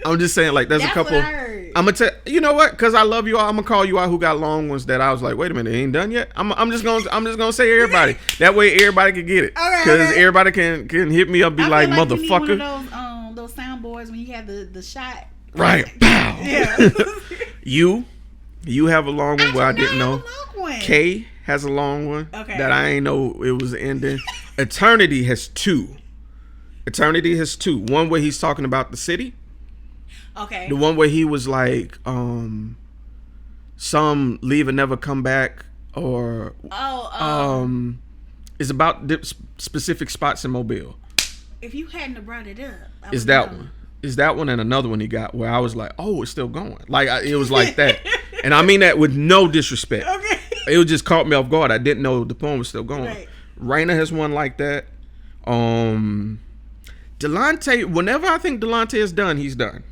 [SPEAKER 1] I'm just saying, like, there's a couple.
[SPEAKER 3] What I heard.
[SPEAKER 1] I'm gonna tell you know what? Because I love you all. I'm gonna call you out who got long ones that I was like, wait a minute, it ain't done yet. I'm just gonna say everybody. That way everybody can get it. Because everybody can hit me up, be like motherfucker.
[SPEAKER 3] You need one of those soundboards when you have the shot.
[SPEAKER 1] Right. Pow.
[SPEAKER 3] Yeah.
[SPEAKER 1] You have a long one where I didn't know. Kay has a long one that I ain't know it was ending. Eternity has two. One where he's talking about the city.
[SPEAKER 3] Okay.
[SPEAKER 1] The one where he was like, some leave and never come back, or it's about specific spots in Mobile.
[SPEAKER 3] If you hadn't have brought it up,
[SPEAKER 1] is that one? Is that one and another one he got where I was like, oh, it's still going. Like it was like that, and I mean that with no disrespect.
[SPEAKER 3] Okay.
[SPEAKER 1] It just caught me off guard. I didn't know the poem was still going.
[SPEAKER 3] Right.
[SPEAKER 1] Raina has one like that. Delonte, whenever I think Delonte is done, he's done.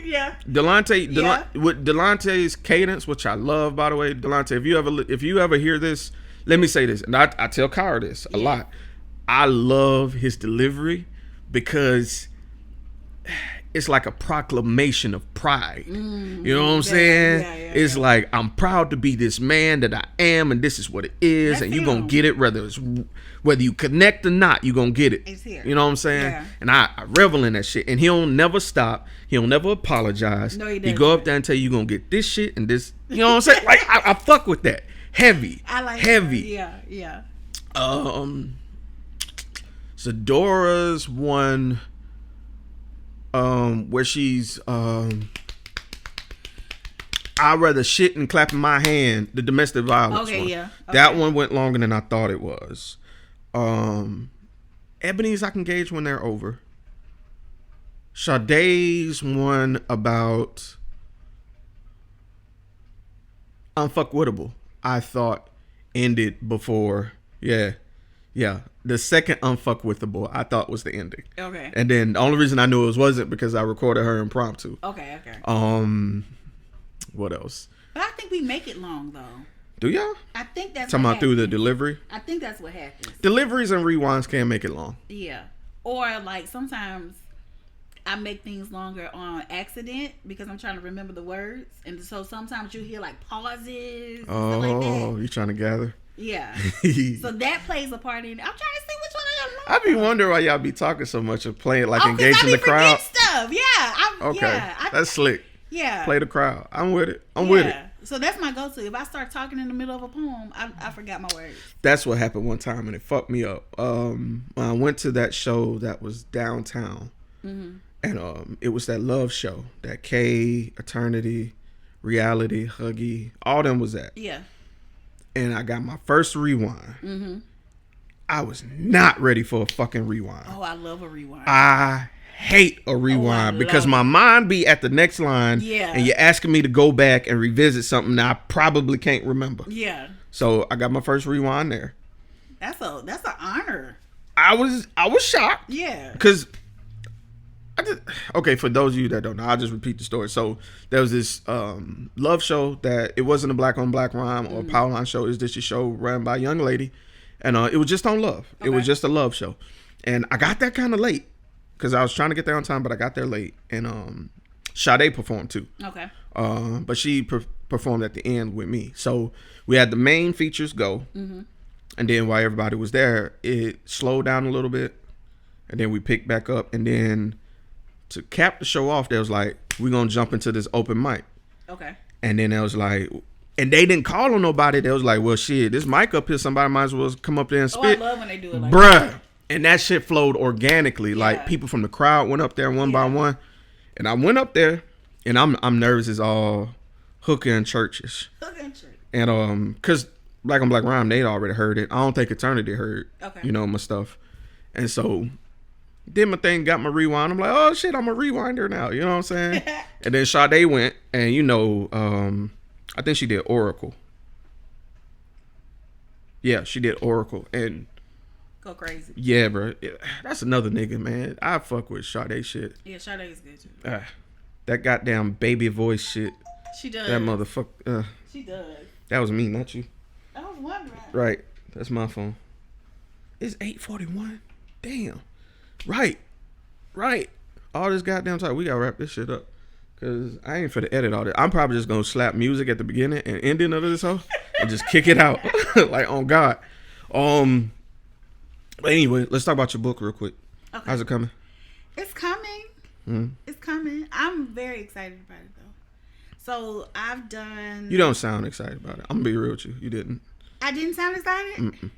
[SPEAKER 3] Yeah.
[SPEAKER 1] Delonte with Delonte's cadence, which I love, by the way. Delonte, if you ever hear this, let me say this, and I tell Kyra this a lot. I love his delivery because it's like a proclamation of pride. You know what I'm saying? It's like, I'm proud to be this man that I am, and this is what it is. That's and you're going to get it whether you connect or not, you're going to get it.
[SPEAKER 3] It's here.
[SPEAKER 1] You know what I'm saying? Yeah. And I revel in that shit. And he'll never stop. He'll never apologize.
[SPEAKER 3] No, he doesn't.
[SPEAKER 1] He go up there and tell you you're going to get this shit and this. You know what I'm saying? Like, I fuck with that. Heavy.
[SPEAKER 3] I like
[SPEAKER 1] heavy.
[SPEAKER 3] That. Yeah.
[SPEAKER 1] Zadora's one... where she's I'd rather shit and clapping my hand, the domestic violence one.
[SPEAKER 3] Okay.
[SPEAKER 1] That one went longer than I thought it was. Ebony's I can gauge when they're over. Sade's one about Unfuckwittable, I thought ended before, Yeah. The second unfuckwithable I thought was the ending.
[SPEAKER 3] Okay.
[SPEAKER 1] And then the only reason I knew it wasn't because I recorded her impromptu.
[SPEAKER 3] Okay.
[SPEAKER 1] What else?
[SPEAKER 3] But I think we make it long though.
[SPEAKER 1] Do y'all?
[SPEAKER 3] I think that's
[SPEAKER 1] talking
[SPEAKER 3] what
[SPEAKER 1] about through the
[SPEAKER 3] happens.
[SPEAKER 1] delivery.
[SPEAKER 3] I think that's what happens.
[SPEAKER 1] Deliveries and rewinds can make it long.
[SPEAKER 3] Yeah. Or like sometimes I make things longer on accident because I'm trying to remember the words, and so sometimes you hear like pauses. And stuff like that.
[SPEAKER 1] You trying to gather?
[SPEAKER 3] Yeah. So that plays a part in it. I'm trying to see which one I
[SPEAKER 1] I be wondering why y'all be talking so much of playing, like
[SPEAKER 3] 'cause
[SPEAKER 1] engaging
[SPEAKER 3] I
[SPEAKER 1] the
[SPEAKER 3] be
[SPEAKER 1] crowd.
[SPEAKER 3] forget stuff. Yeah.
[SPEAKER 1] Okay, that's slick.
[SPEAKER 3] Yeah.
[SPEAKER 1] Play the crowd. I'm with it. I'm with it.
[SPEAKER 3] So that's my go-to. If I start talking in the middle of a poem, I forgot my words.
[SPEAKER 1] That's what happened one time, and it fucked me up. When I went to that show that was downtown, and it was that love show that K, Eternity, Reality, Huggy, all them was at.
[SPEAKER 3] Yeah.
[SPEAKER 1] And I got my first rewind. I was not ready for a fucking rewind.
[SPEAKER 3] Oh, I love a rewind.
[SPEAKER 1] I hate a rewind because my mind be at the next line.
[SPEAKER 3] Yeah.
[SPEAKER 1] And you're asking me to go back and revisit something that I probably can't remember.
[SPEAKER 3] Yeah.
[SPEAKER 1] So I got my first rewind there.
[SPEAKER 3] That's an honor.
[SPEAKER 1] I was shocked.
[SPEAKER 3] Yeah.
[SPEAKER 1] Because okay, for those of you that don't know, I'll just repeat the story. So there was this love show that it wasn't a black on black rhyme or a Powerline show. It was just a show run by a young lady. And it was just on love. Okay. It was just a love show. And I got there kind of late because I was trying to get there on time, but I got there late. And Sade performed too.
[SPEAKER 3] Okay.
[SPEAKER 1] But she performed at the end with me. So we had the main features go. And then while everybody was there, it slowed down a little bit. And then we picked back up. And then to cap the show off, there was like, we're going to jump into this open mic.
[SPEAKER 3] Okay.
[SPEAKER 1] And then there was like... And they didn't call on nobody. They was like, well, shit, this mic up here, somebody might as well come up there and spit.
[SPEAKER 3] I love when they do it like
[SPEAKER 1] Bruh.
[SPEAKER 3] that.
[SPEAKER 1] And that shit flowed organically.
[SPEAKER 3] Yeah.
[SPEAKER 1] Like, people from the crowd went up there one by one. And I went up there, and I'm nervous as all hooker and churches.
[SPEAKER 3] Hooker and church.
[SPEAKER 1] And, because Black on Black Rhyme, they'd already heard it. I don't think Eternity heard, my stuff. And so, did my thing, got my rewind. I'm like, oh, shit, I'm a rewinder now. You know what I'm saying? And then Sade went, and, I think she did Oracle. Yeah, she did Oracle. And
[SPEAKER 3] go crazy.
[SPEAKER 1] Yeah, bro. That's another nigga, man. I fuck with Sade shit.
[SPEAKER 3] Yeah, Sade is good too.
[SPEAKER 1] That goddamn baby voice shit.
[SPEAKER 3] She does.
[SPEAKER 1] That motherfucker.
[SPEAKER 3] She does.
[SPEAKER 1] That was me, not you.
[SPEAKER 3] I was wondering.
[SPEAKER 1] Right. That's my phone. It's 8:41. Damn. Right. All this goddamn time. We gotta wrap this shit up. Cause I ain't finna edit all this. I'm probably just gonna slap music at the beginning and ending of this whole and just kick it out. Like on God. But anyway, let's talk about your book real quick. Okay. How's it coming?
[SPEAKER 3] It's coming. It's coming. I'm very excited about it though. So I've done.
[SPEAKER 1] You don't sound excited about it. I'm gonna be real with you. You didn't.
[SPEAKER 3] I didn't sound excited?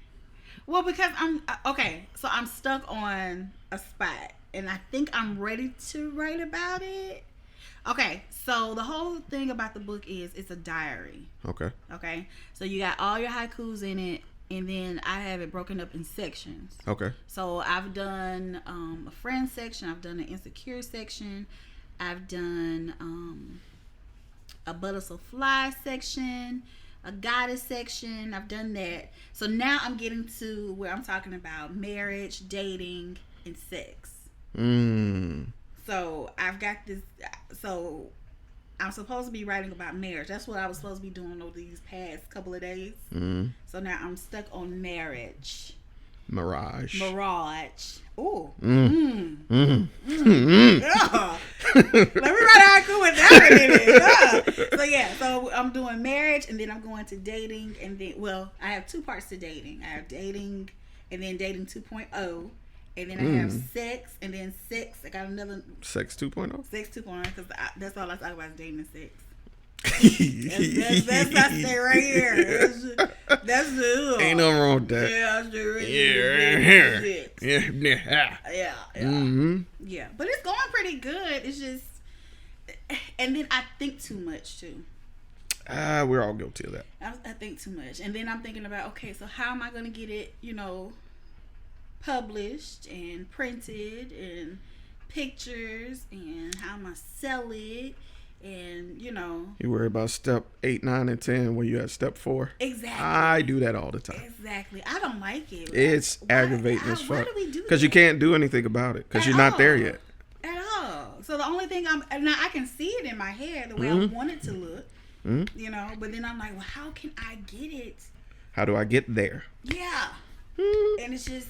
[SPEAKER 3] Well, because I'm okay. So I'm stuck on a spot, and I think I'm ready to write about it. Okay, so the whole thing about the book is it's a diary. Okay. So you got all your haikus in it, and then I have it broken up in sections. Okay. So I've done a friend section. I've done an insecure section. I've done a ButtaSoFli section, a goddess section. I've done that. So now I'm getting to where I'm talking about marriage, dating, and sex. So I've got this. So I'm supposed to be writing about marriage. That's what I was supposed to be doing over these past couple of days. So now I'm stuck on marriage. Mirage. Ooh. Yeah. Let me write a haiku with that in it. So yeah. So I'm doing marriage, and then I'm going to dating, and then I have two parts to dating. I have dating, and then dating 2.0. And then I have sex, and then sex. I got another... Sex 2.0? Sex 2.0, because that's all I talk about is dating and sex. That's I say right here. That's the... Ain't nothing wrong with that. Yeah, that's the... Yeah. Yeah, but it's going pretty good. It's just... And then I think too much, too.
[SPEAKER 1] We're all guilty of that.
[SPEAKER 3] I think too much. And then I'm thinking about, okay, so how am I going to get it, published and printed and pictures, and how am I sell it, And, you know.
[SPEAKER 1] You worry about step 8, 9, and 10 when you at step 4.
[SPEAKER 3] Exactly.
[SPEAKER 1] I do that all the time.
[SPEAKER 3] Exactly. I don't like it.
[SPEAKER 1] It's aggravating as
[SPEAKER 3] Why
[SPEAKER 1] fuck.
[SPEAKER 3] do we do that?
[SPEAKER 1] Because you can't do anything about it. Because you're not there yet.
[SPEAKER 3] At all. So the only thing now I can see it in my head the way I want it to look. You know, but then I'm like, well, how can I get it?
[SPEAKER 1] How do I get there?
[SPEAKER 3] Yeah. And it's just,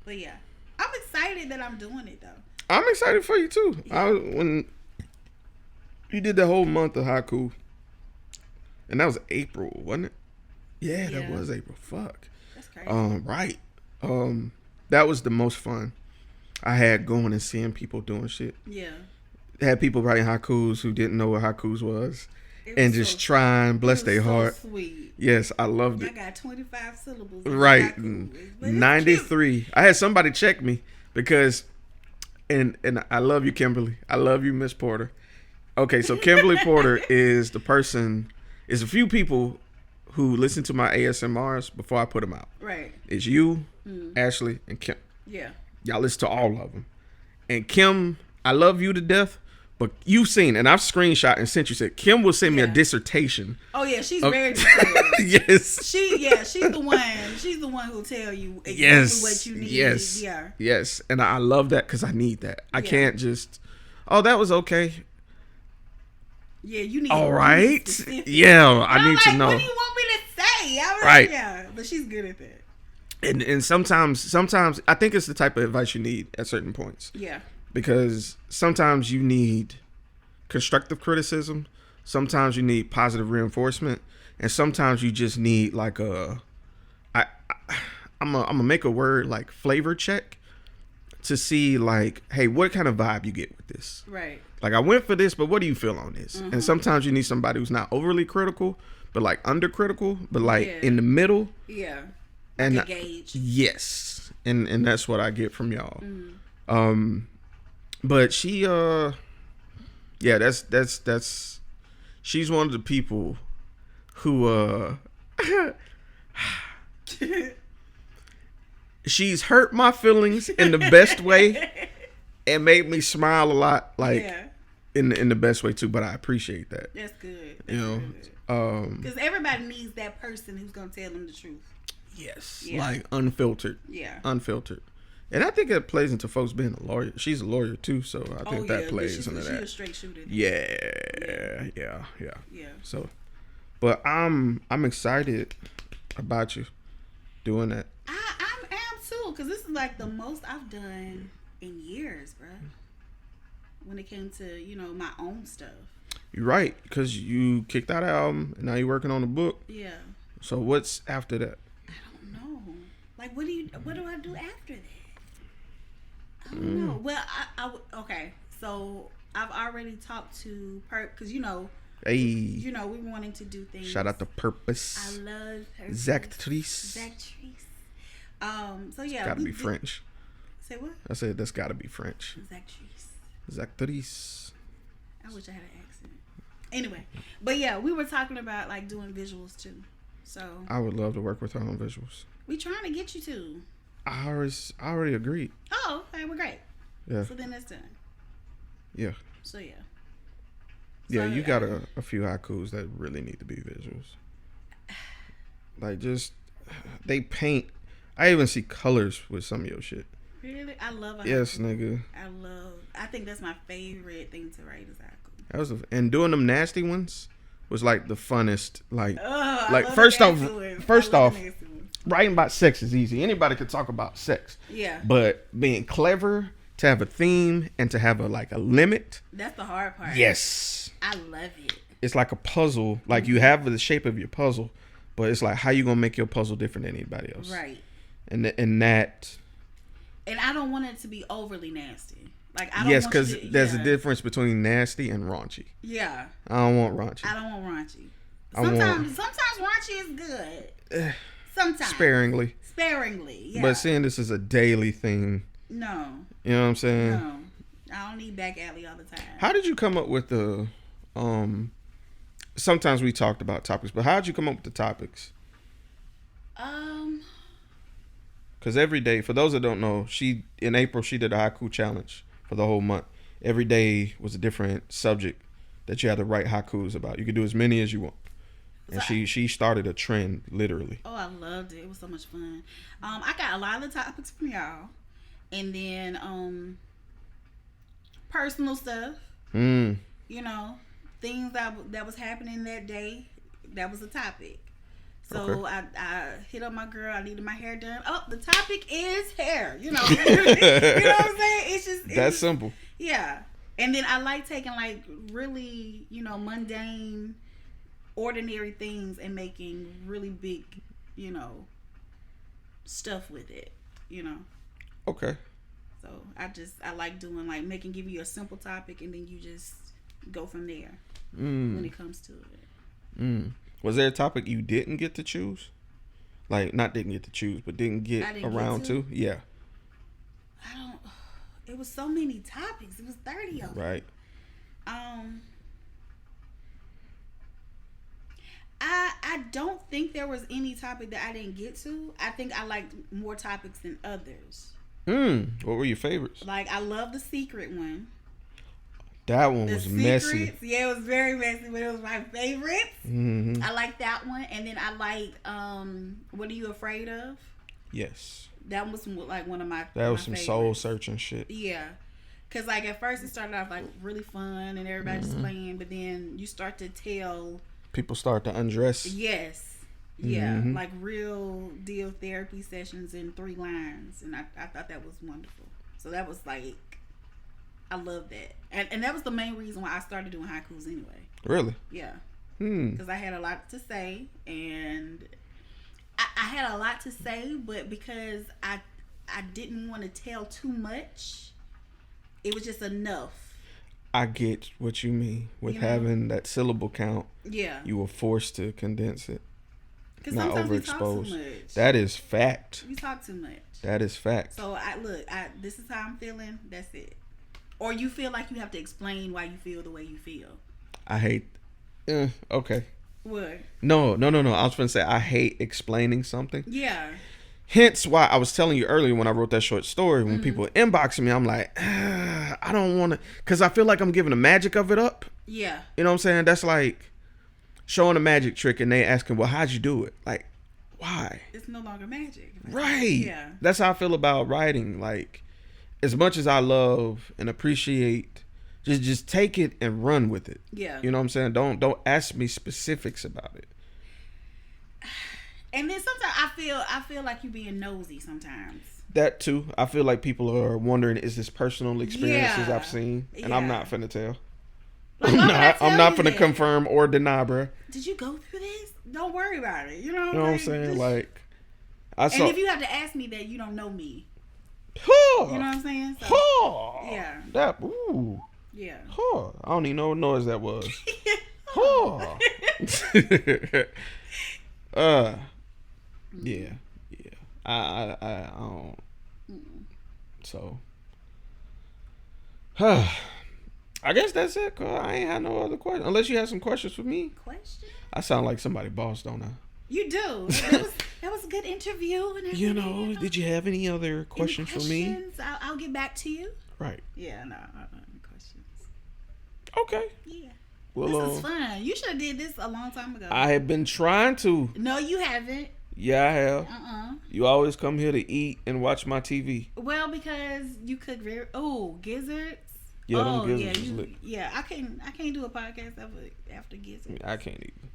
[SPEAKER 3] But yeah, I'm excited that I'm doing it though.
[SPEAKER 1] I'm excited for you too. Yeah. When you did the whole month of haiku, and that was April, wasn't it? Yeah, that was April. Fuck.
[SPEAKER 3] That's crazy.
[SPEAKER 1] Right. That was the most fun I had going and seeing people doing shit.
[SPEAKER 3] Yeah.
[SPEAKER 1] Had people writing haikus who didn't know what haikus was. And just trying, bless their heart.
[SPEAKER 3] Sweet.
[SPEAKER 1] Yes, I loved it.
[SPEAKER 3] I got 25 syllables.
[SPEAKER 1] Right. 93. Cute. I had somebody check me because, and I love you, Kimberly. I love you, Miss Porter. Okay, so Kimberly Porter is a few people who listen to my ASMRs before I put them out.
[SPEAKER 3] Right.
[SPEAKER 1] It's you, Ashley, and Kim.
[SPEAKER 3] Yeah.
[SPEAKER 1] Y'all listen to all of them. And Kim, I love you to death. But you've seen, and I've screenshot and sent you. Said Kim will send me a dissertation.
[SPEAKER 3] Oh yeah, she's very detailed.
[SPEAKER 1] Yes.
[SPEAKER 3] She's the one. She's the one who'll tell you exactly what you need.
[SPEAKER 1] Yes.
[SPEAKER 3] Yeah.
[SPEAKER 1] Yes, and I love that because I need that. I can't just. Oh, that was okay.
[SPEAKER 3] Yeah, you need.
[SPEAKER 1] All right. Yeah, I need to know.
[SPEAKER 3] What do you want me to say?
[SPEAKER 1] Right.
[SPEAKER 3] Yeah, but she's good at that.
[SPEAKER 1] And sometimes I think it's the type of advice you need at certain points.
[SPEAKER 3] Yeah. Because
[SPEAKER 1] sometimes you need constructive criticism, sometimes you need positive reinforcement, and sometimes you just need like I'm gonna make a word like flavor check to see like, hey, what kind of vibe you get with this? Right. Like I went for this, but what do you feel on this? And sometimes you need somebody who's not overly critical, but like undercritical, but like in the middle. Yeah. And like a gauge. Yes. And that's what I get from y'all. But she that's she's one of the people who she's hurt my feelings in the best way and made me smile a lot, like in the best way too, but I appreciate that.
[SPEAKER 3] That's good.
[SPEAKER 1] That's, you know,
[SPEAKER 3] because everybody needs that person who's gonna tell them the truth.
[SPEAKER 1] Yes. Like unfiltered. Yeah. Unfiltered. And I think it plays into folks being a lawyer. She's a lawyer too, so I think that plays into that. She's a straight shooter. Yeah. So, but I'm excited about you doing that.
[SPEAKER 3] I am too, because this is like the most I've done in years, bro. When it came to my own stuff.
[SPEAKER 1] You're right, because you kicked out an album and now you're working on a book.
[SPEAKER 3] Yeah.
[SPEAKER 1] So what's after that?
[SPEAKER 3] I don't know. Like, what do I do after that? I don't know. Well, okay. So I've already talked to because hey, we wanting to do things.
[SPEAKER 1] Shout out to Purpose.
[SPEAKER 3] I love Purpose.
[SPEAKER 1] Zactrice.
[SPEAKER 3] So yeah,
[SPEAKER 1] it's gotta be French.
[SPEAKER 3] Say what?
[SPEAKER 1] I said that's gotta be French. Zactrice.
[SPEAKER 3] I wish I had an accent. Anyway, but yeah, we were talking about like doing visuals too. So
[SPEAKER 1] I would love to work with her on visuals.
[SPEAKER 3] We trying to get you to.
[SPEAKER 1] I already agreed.
[SPEAKER 3] Oh, okay, we're great. Yeah. So then that's done.
[SPEAKER 1] Yeah.
[SPEAKER 3] So yeah.
[SPEAKER 1] Yeah, you got a few haikus that really need to be visuals. Like just they paint. I even see colors with some of your shit.
[SPEAKER 3] Really, I love a haiku.
[SPEAKER 1] Yes, nigga.
[SPEAKER 3] I think that's my favorite thing to write is haiku.
[SPEAKER 1] And doing them nasty ones was like the funnest. Like first off. Writing about sex is easy. Anybody could talk about sex. Yeah. But being clever, to have a theme, and to have a limit.
[SPEAKER 3] That's the hard part.
[SPEAKER 1] Yes.
[SPEAKER 3] I love it.
[SPEAKER 1] It's like a puzzle. Like you have the shape of your puzzle, but it's like how you gonna make your puzzle different than anybody else. Right. And that.
[SPEAKER 3] And I don't want it to be overly nasty. Like I don't.
[SPEAKER 1] Yes, because there's a difference between nasty and raunchy.
[SPEAKER 3] Yeah.
[SPEAKER 1] I don't want raunchy.
[SPEAKER 3] I don't want raunchy. Sometimes raunchy is good. Sometimes. Sparingly, yeah.
[SPEAKER 1] But seeing this is a daily thing.
[SPEAKER 3] No.
[SPEAKER 1] You know what I'm saying?
[SPEAKER 3] No. I don't need back alley all the time.
[SPEAKER 1] How did you come up with the, sometimes we talked about topics, but how did you come up with the topics? Because every day, for those that don't know, in April, she did a haiku challenge for the whole month. Every day was a different subject that you had to write haikus about. You could do as many as you want. And she started a trend, literally.
[SPEAKER 3] Oh, I loved it. It was so much fun. I got a lot of the topics from y'all. And then personal stuff. You know, things that was happening that day. That was a topic. So okay. I hit up my girl. I needed my hair done. Oh, the topic is hair. You know, you know what I'm saying? It's
[SPEAKER 1] that's simple.
[SPEAKER 3] Yeah. And then I like taking like really, you know, mundane, ordinary things and making really big, you know, stuff with it. You know.
[SPEAKER 1] Okay.
[SPEAKER 3] So I like doing like give you a simple topic and then you just go from there when it comes to it.
[SPEAKER 1] Was there a topic you didn't get to choose? Like, not didn't get to choose, but didn't get around to? Yeah.
[SPEAKER 3] It was so many topics. It was 30 of them.
[SPEAKER 1] Right.
[SPEAKER 3] I don't think there was any topic that I didn't get to. I think I liked more topics than others.
[SPEAKER 1] What were your favorites?
[SPEAKER 3] Like, I love the secret one.
[SPEAKER 1] That one was messy.
[SPEAKER 3] Yeah, it was very messy, but it was my favorite. I like that one. And then I liked What Are You Afraid Of?
[SPEAKER 1] Yes.
[SPEAKER 3] That was like one of my
[SPEAKER 1] That was some
[SPEAKER 3] favorites.
[SPEAKER 1] soul searching shit.
[SPEAKER 3] Yeah. Because like at first it started off like really fun and everybody's playing, but then you start to tell.
[SPEAKER 1] People start to undress.
[SPEAKER 3] Yes. Yeah. Like real deal therapy sessions in 3 lines. And I thought that was wonderful. So that was like, I love that. And that was the main reason why I started doing haikus anyway.
[SPEAKER 1] Really?
[SPEAKER 3] Yeah. Because I had a lot to say, and I had a lot to say, but because I didn't want to tell too much, it was just enough.
[SPEAKER 1] I get what you mean with having that syllable count. Yeah. You were forced to condense it.
[SPEAKER 3] Because sometimes we talk too much.
[SPEAKER 1] That is fact.
[SPEAKER 3] We talk too much.
[SPEAKER 1] That is fact.
[SPEAKER 3] So this is how I'm feeling. That's it. Or you feel like you have to explain why you feel the way you feel.
[SPEAKER 1] I hate. Okay.
[SPEAKER 3] What?
[SPEAKER 1] No. I was going to say I hate explaining something.
[SPEAKER 3] Yeah.
[SPEAKER 1] Hence why I was telling you earlier when I wrote that short story, when people inboxing me, I'm like, I don't want to, because I feel like I'm giving the magic of it up.
[SPEAKER 3] Yeah.
[SPEAKER 1] You know what I'm saying? That's like showing a magic trick and they asking, well, how'd you do it? Like, why?
[SPEAKER 3] It's no longer magic.
[SPEAKER 1] Right.
[SPEAKER 3] Yeah.
[SPEAKER 1] That's how I feel about writing. Like, as much as I love and appreciate, just take it and run with it.
[SPEAKER 3] Yeah.
[SPEAKER 1] You know what I'm saying? Don't ask me specifics about it.
[SPEAKER 3] And then sometimes I feel like you being nosy sometimes.
[SPEAKER 1] That too. I feel like people are wondering, is this personal experiences I've seen? And I'm not finna tell.
[SPEAKER 3] Like,
[SPEAKER 1] I'm not finna confirm or deny, bruh.
[SPEAKER 3] Did you go through this? Don't worry about it. You know
[SPEAKER 1] what I'm saying? Like,
[SPEAKER 3] and if you have to ask me that, you don't know me. You know what I'm saying? So, yeah.
[SPEAKER 1] That, ooh.
[SPEAKER 3] Yeah.
[SPEAKER 1] I don't even know what noise that was. Yeah. I don't. So, I guess that's it. Cause I ain't had no other questions. Unless you have some questions for me.
[SPEAKER 3] Questions?
[SPEAKER 1] I sound like somebody boss, don't I?
[SPEAKER 3] You do. That was a good interview. And
[SPEAKER 1] you know, did you have any other questions for me?
[SPEAKER 3] I'll get back to you.
[SPEAKER 1] Right.
[SPEAKER 3] Yeah, no, I don't have any questions.
[SPEAKER 1] Okay.
[SPEAKER 3] Yeah.
[SPEAKER 1] Well,
[SPEAKER 3] this is fun. You should have did this a long time ago.
[SPEAKER 1] I have been trying to.
[SPEAKER 3] No, you haven't.
[SPEAKER 1] Yeah, I have. You always come here to eat and watch my TV.
[SPEAKER 3] Well, because you cook gizzards.
[SPEAKER 1] Yeah, them gizzards is lit.
[SPEAKER 3] Yeah, I can't do a podcast after gizzards.
[SPEAKER 1] I can't either.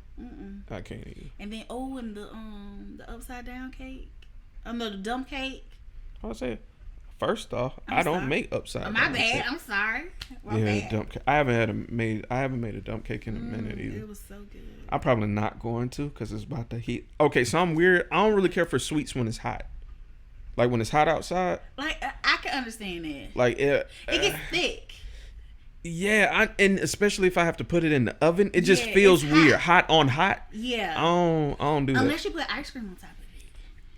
[SPEAKER 1] I can't either.
[SPEAKER 3] And then and the upside down cake. No, the dump cake.
[SPEAKER 1] I'll say, first off, I don't make upside down.
[SPEAKER 3] My bad. I'm sorry. My bad.
[SPEAKER 1] Dump cake. I haven't made a dump cake in a minute either.
[SPEAKER 3] It was so good.
[SPEAKER 1] I'm probably not going to because it's about to heat. Okay, so I'm weird. I don't really care for sweets when it's hot. Like when it's hot outside.
[SPEAKER 3] Like I can understand that.
[SPEAKER 1] Like
[SPEAKER 3] it gets thick.
[SPEAKER 1] Yeah, and especially if I have to put it in the oven, it just feels weird. Hot on hot.
[SPEAKER 3] Yeah.
[SPEAKER 1] I don't do that.
[SPEAKER 3] Unless you put ice cream on top of it.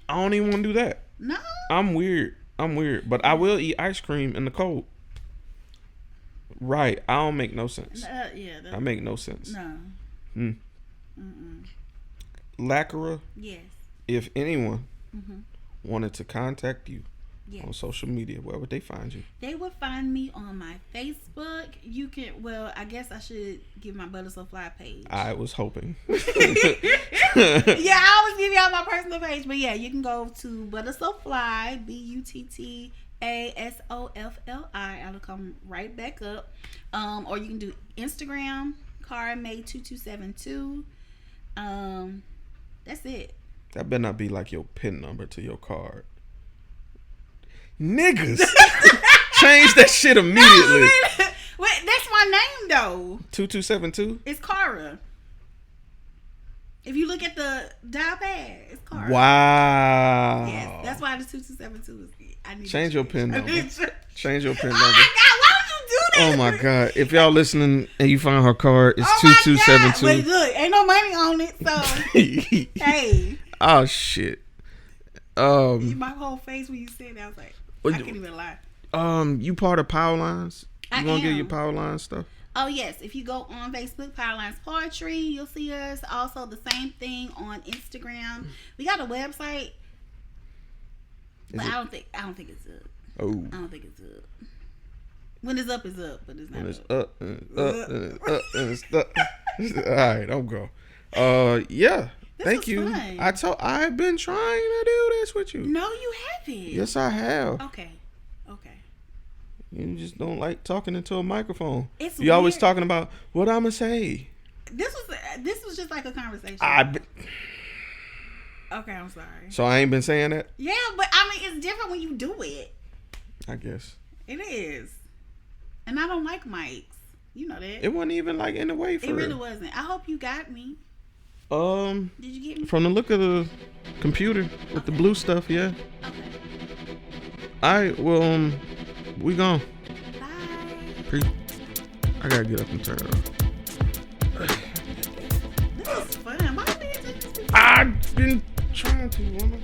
[SPEAKER 1] I don't even want to do that.
[SPEAKER 3] No.
[SPEAKER 1] I'm weird. But I will eat ice cream in the cold. Right. I don't make no sense. I make no sense.
[SPEAKER 3] No.
[SPEAKER 1] Lacquera.
[SPEAKER 3] Yes.
[SPEAKER 1] If anyone wanted to contact you
[SPEAKER 3] Yes.
[SPEAKER 1] On social media, where would they find you?
[SPEAKER 3] They would find me on my Facebook. You can, well, I guess I should give my ButtaSoFli page. I was hoping. Yeah, I always give y'all my personal page. But yeah, you can go to ButtaSoFli, ButtaSoFli. It'll come right back up. Or you can do Instagram, CarMay2272. That's it. That better not be like your PIN number to your card. Niggas, change that shit immediately. No, wait, that's my name though. 2272. It's Cara. If you look at the dial pad, it's Cara. Wow. Yes, that's why the 2272 is. I need change your PIN number. Change your PIN number. Oh my God, why would you do that? Oh my God, if y'all listening and you find her card, it's 2272. Wait, look, ain't no money on it, so hey. Oh shit. My whole face when you said that, I was like. I can't even lie. You part of Powerlines? You want to get your Powerlines stuff? Oh yes, if you go on Facebook, Powerlines Poetry, you'll see us. Also, the same thing on Instagram. We got a website, but I don't think it's up. Oh, I don't think it's up. When it's up, it's up, but it's not. When it's up, and it's up, and it's up, and it's up. All right, I'm go. Yeah. Thank you. Fun. I've been trying to do this with you. No, you haven't. Yes, I have. Okay. You just don't like talking into a microphone. You always talking about what I'm gonna say. This was just like a conversation. Okay, I'm sorry. So I ain't been saying that? Yeah, but I mean it's different when you do it. I guess. It is. And I don't like mics. You know that. It wasn't even like in the way for it. It really wasn't. I hope you got me. Did you get me? From the look of the computer with the blue stuff, yeah. Okay. Alright, well, we gone. Bye. I gotta get up and turn it off. This is fun. Why are we I've been trying to, woman.